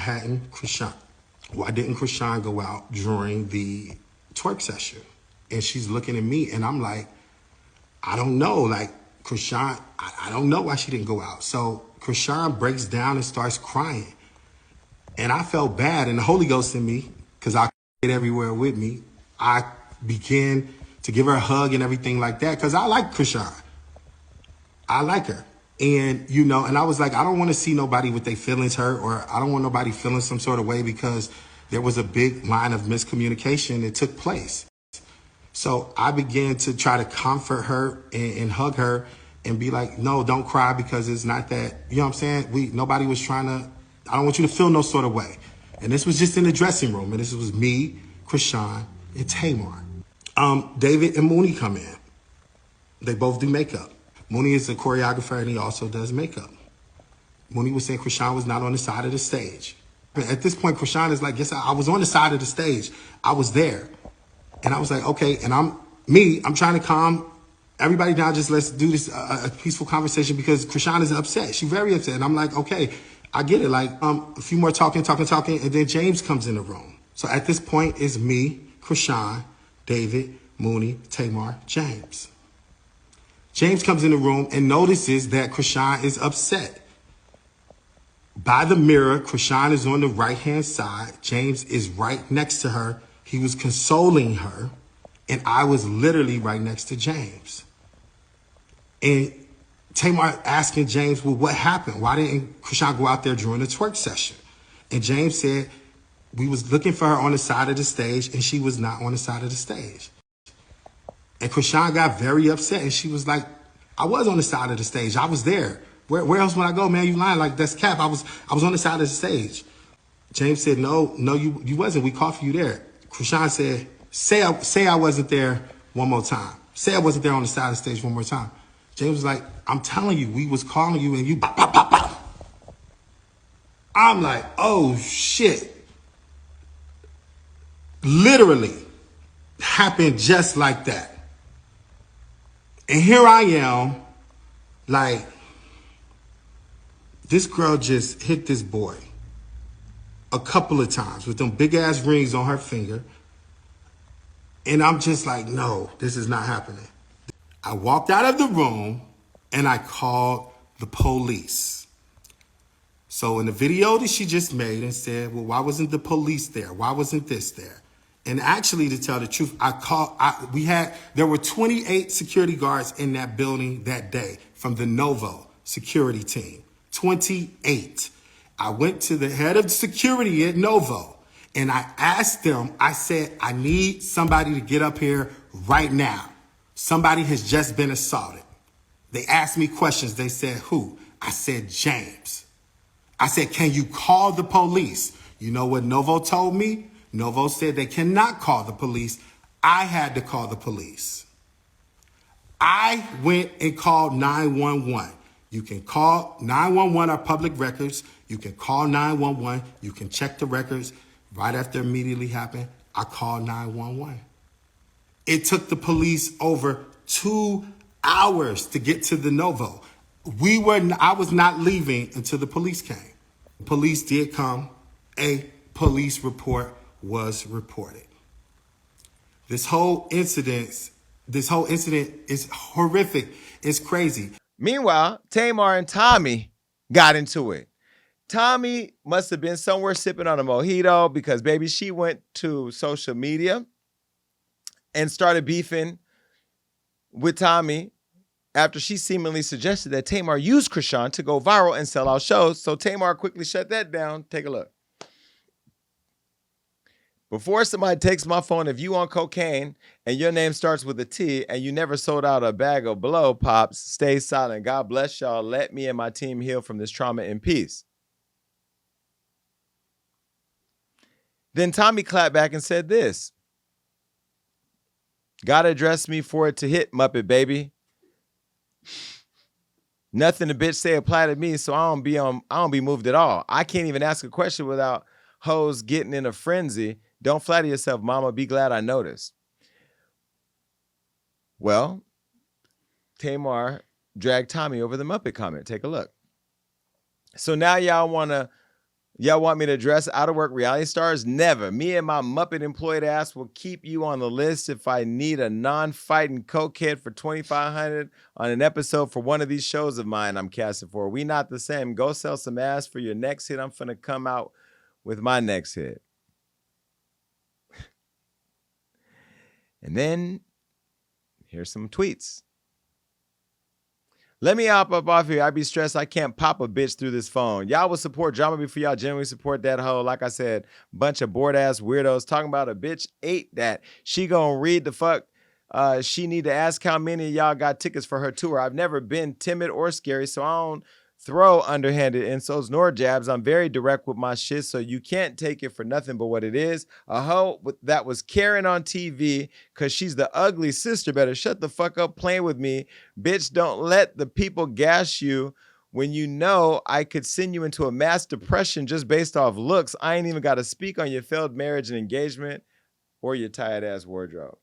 didn't Chrisean go out during the twerk session? And she's looking at me and I'm like, I don't know. Like, Chrisean, I don't know why she didn't go out. So Chrisean breaks down and starts crying. And I felt bad. And the Holy Ghost in me, because I it everywhere with me, I began to give her a hug and everything like that because I like Chrisean. I like her. And, you know, and I was like, I don't want to see nobody with their feelings hurt, or I don't want nobody feeling some sort of way because there was a big line of miscommunication that took place. So I began to try to comfort her and hug her and be like, no, don't cry because it's not that, you know what I'm saying? Nobody was trying to, I don't want you to feel no sort of way. And this was just in the dressing room. And this was me, Chrisean, and Tamar. David and Mooney come in. They both do makeup. Mooney is a choreographer and he also does makeup. Mooney was saying Chrisean was not on the side of the stage. At this point, Chrisean is like, yes, I was on the side of the stage. I was there. And I was like, okay, and I'm trying to calm everybody down. Just let's do this, a peaceful conversation because Chrisean is upset. She's very upset. And I'm like, okay, I get it. Like, a few more talking. And then James comes in the room. So at this point, it's me, Chrisean, David, Mooney, Tamar, James. James comes in the room and notices that Chrisean is upset. By the mirror, Chrisean is on the right-hand side. James is right next to her. He was consoling her. And I was literally right next to James. And Tamar asking James, well, what happened? Why didn't Chrisean go out there during the twerk session? And James said, we was looking for her on the side of the stage and she was not on the side of the stage. And Chrisean got very upset and she was like, I was on the side of the stage. I was there. Where else would I go, man? You lying, like that's cap. I was on the side of the stage. James said, no, you wasn't. We caught for you there. Chrisean said, say I wasn't there one more time. Say I wasn't there on the side of the stage one more time. James was like, I'm telling you, we was calling you and you bop, bop, bop, bop. I'm like, oh shit. Literally happened just like that. And here I am, like, this girl just hit this boy a couple of times with them big ass rings on her finger. And I'm just like, no, this is not happening. I walked out of the room and I called the police. So in the video that she just made and said, well, why wasn't the police there? Why wasn't this there? And actually, to tell the truth, there were 28 security guards in that building that day from the Novo security team. 28. I went to the head of security at Novo and I asked them, I said, I need somebody to get up here right now. Somebody has just been assaulted. They asked me questions. They said, who? I said, James. I said, can you call the police? You know what Novo told me? Novo said they cannot call the police. I had to call the police. I went and called 911. You can call 911 or public records. You can call 911. You can check the records. Right after immediately happened, I called 911. It took the police over 2 hours to get to the Novo. I was not leaving until the police came. The police did come. A police report was reported. This whole incident is horrific. It's crazy. Meanwhile, Tamar and Tommy got into it. Tommy must have been somewhere sipping on a mojito because, baby, she went to social media and started beefing with Tommy after she seemingly suggested that Tamar use Chrisean to go viral and sell out shows. So Tamar quickly shut that down. Take a look. Before somebody takes my phone, if you on cocaine and your name starts with a T and you never sold out a bag of blow pops, stay silent. God bless y'all. Let me and my team heal from this trauma in peace. Then Tommy clapped back and said this. God addressed me for it to hit, Muppet baby. Nothing the bitch say apply to me, so I don't be moved at all. I can't even ask a question without hoes getting in a frenzy. Don't flatter yourself, mama. Be glad I noticed. Well, Tamar dragged Tommy over the Muppet comment. Take a look. So now y'all want me to address out-of-work reality stars? Never. Me and my Muppet-employed ass will keep you on the list if I need a non-fighting cokehead for $2,500 on an episode for one of these shows of mine I'm casting for. We not the same. Go sell some ass for your next hit. I'm finna come out with my next hit. And then, here's some tweets. Let me hop up off here. I be stressed I can't pop a bitch through this phone. Y'all will support drama before y'all genuinely support that hoe. Like I said, bunch of bored-ass weirdos talking about a bitch ate that. She gonna read the fuck. She need to ask how many of y'all got tickets for her tour. I've never been timid or scary, so I don't throw underhanded insults nor jabs. I'm very direct with my shit, so you can't take it for nothing but what it is. A hoe that was Karen on TV because she's the ugly sister better shut the fuck up playing with me. Bitch, don't let the people gas you when you know I could send you into a mass depression just based off looks. I ain't even got to speak on your failed marriage and engagement or your tired-ass wardrobe.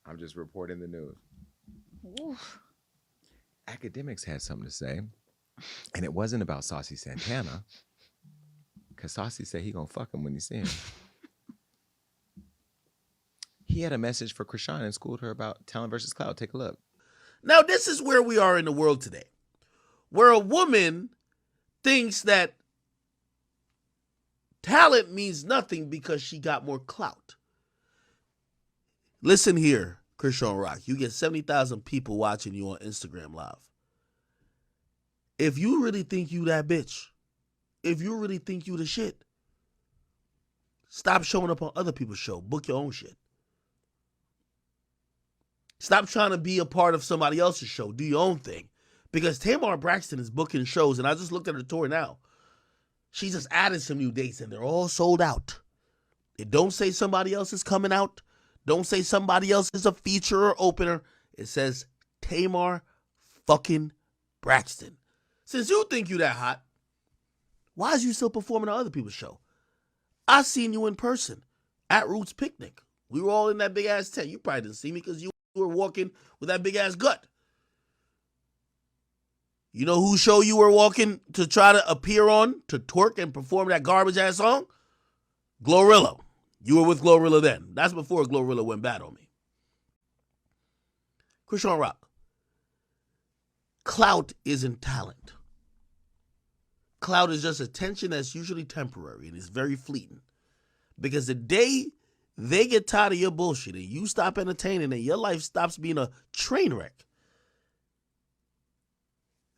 I'm just reporting the news. Oof. Academics had something to say, and it wasn't about Saucy Santana, because Saucy said he gonna fuck him when he see him. He had a message for Chrisean and schooled her about talent versus clout. Take a look. Now, this is where we are in the world today, where a woman thinks that talent means nothing because she got more clout. Listen here, Chrisean Rock. You get 70,000 people watching you on Instagram Live. If you really think you that bitch, if you really think you the shit, stop showing up on other people's show. Book your own shit. Stop trying to be a part of somebody else's show. Do your own thing. Because Tamar Braxton is booking shows, and I just looked at her tour now. She just added some new dates, and they're all sold out. It don't say somebody else is coming out. Don't say somebody else is a feature or opener. It says Tamar fucking Braxton. Since you think you that hot, why is you still performing on other people's show? I seen you in person at Roots Picnic. We were all in that big ass tent. You probably didn't see me because you were walking with that big ass gut. You know whose show you were walking to try to appear on, to twerk and perform that garbage ass song? Glorilla. You were with Glorilla then. That's before Glorilla went bad on me. Chrisean Rock. Clout isn't talent. Clout is just attention that's usually temporary and it's very fleeting. Because the day they get tired of your bullshit and you stop entertaining and your life stops being a train wreck,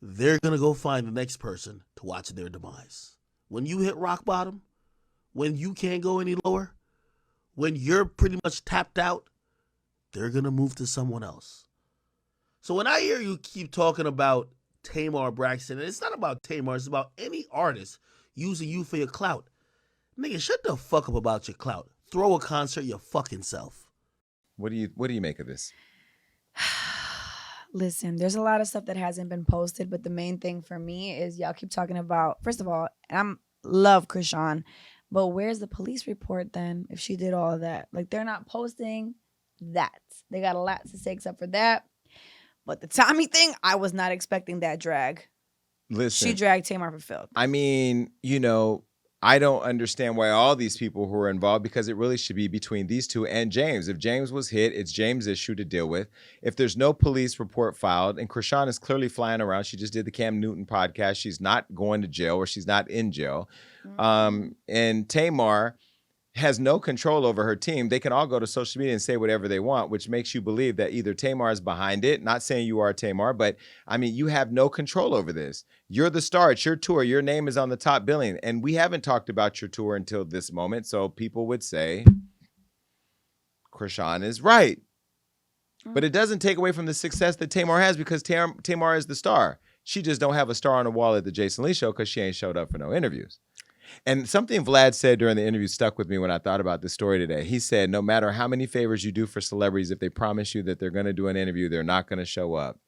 they're going to go find the next person to watch their demise. When you hit rock bottom, when you can't go any lower, when you're pretty much tapped out, they're going to move to someone else. So when I hear you keep talking about Tamar Braxton, and it's not about Tamar, it's about any artist using you for your clout. Nigga, shut the fuck up about your clout. Throw a concert your fucking self. What do you make of this? Listen, there's a lot of stuff that hasn't been posted, but the main thing for me is y'all keep talking about, first of all, and I love Chrisean, but where's the police report then if she did all of that? Like, they're not posting that. They got a lot to say except for that. But the Tommy thing, I was not expecting that drag. Listen. She dragged Tamar for filth. I mean, you know, I don't understand why all these people who are involved, because it really should be between these two and James. If James was hit, it's James' issue to deal with. If there's no police report filed, and Chrisean is clearly flying around, she just did the Cam Newton podcast. She's not going to jail, or she's not in jail. And Tamar has no control over her team. They can all go to social media and say whatever they want, which makes you believe that either Tamar is behind it, not saying you are Tamar, but I mean, you have no control over this. You're the star. It's your tour. Your name is on the top billing. And we haven't talked about your tour until this moment. So people would say, Chrisean is right. But it doesn't take away from the success that Tamar has because Tamar is the star. She just don't have a star on the wall at the Jason Lee show because she ain't showed up for no interviews. And something Vlad said during the interview stuck with me when I thought about this story today. He said, no matter how many favors you do for celebrities, if they promise you that they're going to do an interview, they're not going to show up.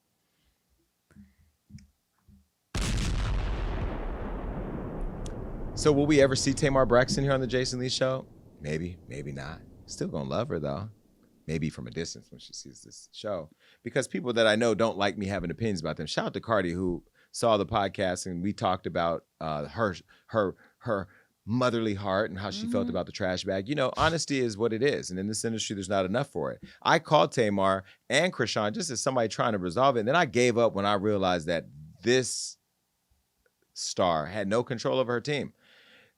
So will we ever see Tamar Braxton here on the Jason Lee show? Maybe, maybe not. Still going to love her, though. Maybe from a distance when she sees this show. Because people that I know don't like me having opinions about them. Shout out to Cardi, who saw the podcast, and we talked about her motherly heart and how she felt about the trash bag. You know, honesty is what it is. And in this industry, there's not enough for it. I called Tamar and Chrisean just as somebody trying to resolve it. And then I gave up when I realized that this star had no control over her team.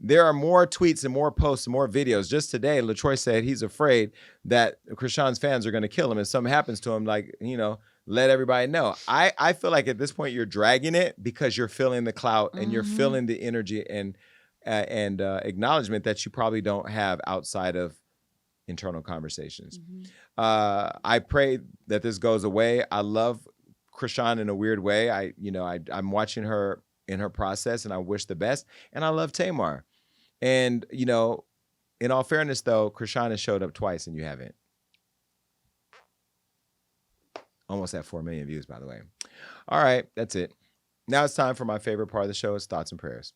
There are more tweets and more posts and more videos. Just today, LaTroy said he's afraid that Chrisean's fans are going to kill him. If something happens to him, like, you know, let everybody know. I feel like at this point you're dragging it because you're feeling the clout and you're feeling the energy and acknowledgement that you probably don't have outside of internal conversations. I pray that this goes away. I love Chrisean in a weird way. I'm watching her in her process and I wish the best. And I love Tamar. And, you know, in all fairness, though, Chrisean has showed up twice and you haven't. Almost at 4 million views, by the way. All right, that's it. Now it's time for my favorite part of the show. It's thoughts and prayers.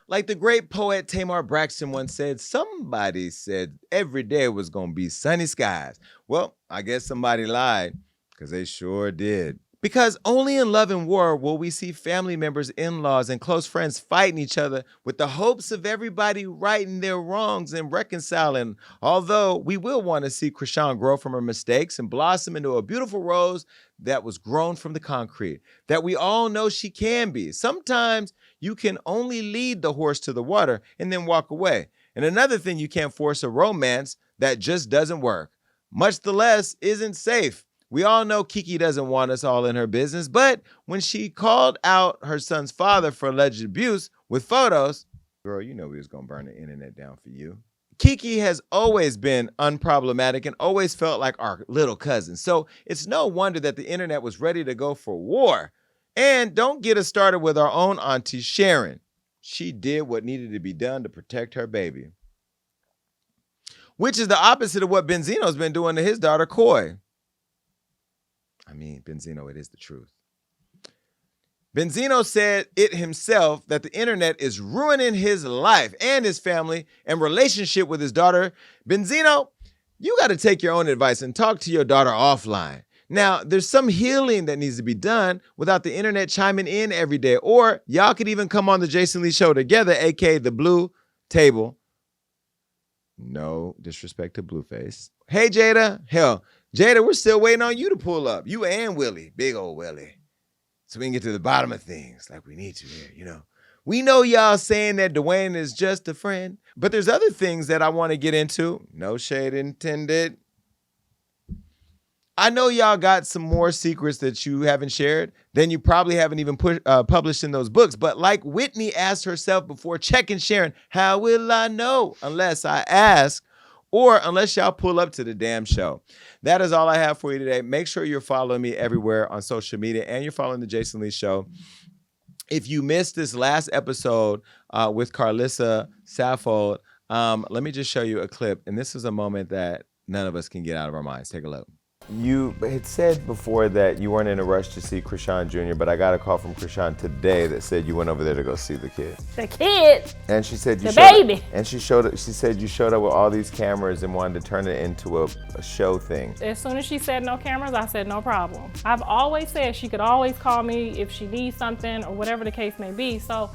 Like the great poet Tamar Braxton once said, somebody said every day was going to be sunny skies. Well, I guess somebody lied because they sure did. Because only in love and war will we see family members, in-laws, and close friends fighting each other with the hopes of everybody righting their wrongs and reconciling. Although we will want to see Chrisean grow from her mistakes and blossom into a beautiful rose that was grown from the concrete, that we all know she can be. Sometimes you can only lead the horse to the water and then walk away. And another thing, you can't force a romance that just doesn't work, much the less isn't safe. We all know Keke doesn't want us all in her business, but when she called out her son's father for alleged abuse with photos, girl, you know we was gonna burn the internet down for you. Keke has always been unproblematic and always felt like our little cousin. So it's no wonder that the internet was ready to go for war. And don't get us started with our own auntie Sharon. She did what needed to be done to protect her baby, which is the opposite of what Benzino's been doing to his daughter Coi. I mean, Benzino, it is the truth. Benzino said it himself that the internet is ruining his life and his family and relationship with his daughter. Benzino, you got to take your own advice and talk to your daughter offline. Now, there's some healing that needs to be done without the internet chiming in every day. Or y'all could even come on the Jason Lee show together, aka the Blue Table. No disrespect to Blueface. Hey, Jada. Hell, Jada, we're still waiting on you to pull up. You and Willie, big old Willie. So we can get to the bottom of things like we need to here, you know. We know y'all saying that Duane is just a friend, but there's other things that I want to get into. No shade intended. I know y'all got some more secrets that you haven't shared than you probably haven't even published in those books. But like Whitney asked herself before checking Sharon, how will I know unless I ask? Or unless y'all pull up to the damn show. That is all I have for you today. Make sure you're following me everywhere on social media and you're following the Jason Lee Show. If you missed this last episode with Carlissa Saffold, let me just show you a clip. And this is a moment that none of us can get out of our minds. Take a look. You had said before that you weren't in a rush to see Chrisean Jr., but I got a call from Chrisean today that said you went over there to go see the kid. The kid? And she said you the baby. And she said you showed up with all these cameras and wanted to turn it into a show thing. As soon as she said no cameras, I said no problem. I've always said she could always call me if she needs something or whatever the case may be. So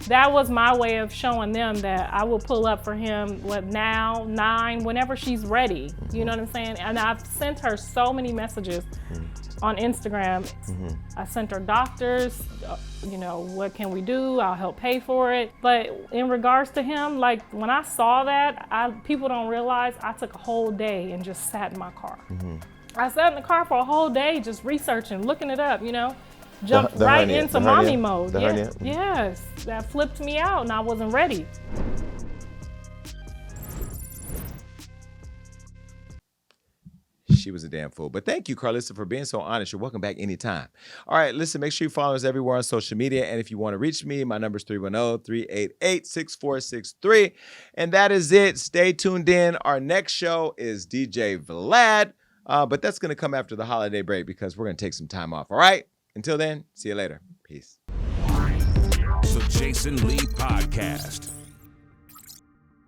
that was my way of showing them that I will pull up for him, now, 9, whenever she's ready. You know what I'm saying? And I've sent her so many messages on Instagram. I sent her doctors, what can we do? I'll help pay for it. But in regards to him, like when I saw that, people don't realize I took a whole day and just sat in my car. I sat in the car for a whole day just researching, looking it up, jumped right into mommy mode. Yes, that flipped me out and I wasn't ready. She was a damn fool. But thank you, Carlissa, for being so honest. You're welcome back anytime. All right, listen, make sure you follow us everywhere on social media. And if you want to reach me, my number is 310-388-6463. And that is it. Stay tuned in. Our next show is DJ Vlad. But that's going to come after the holiday break because we're going to take some time off. All right? Until then, see you later. Peace. The Jason Lee Podcast.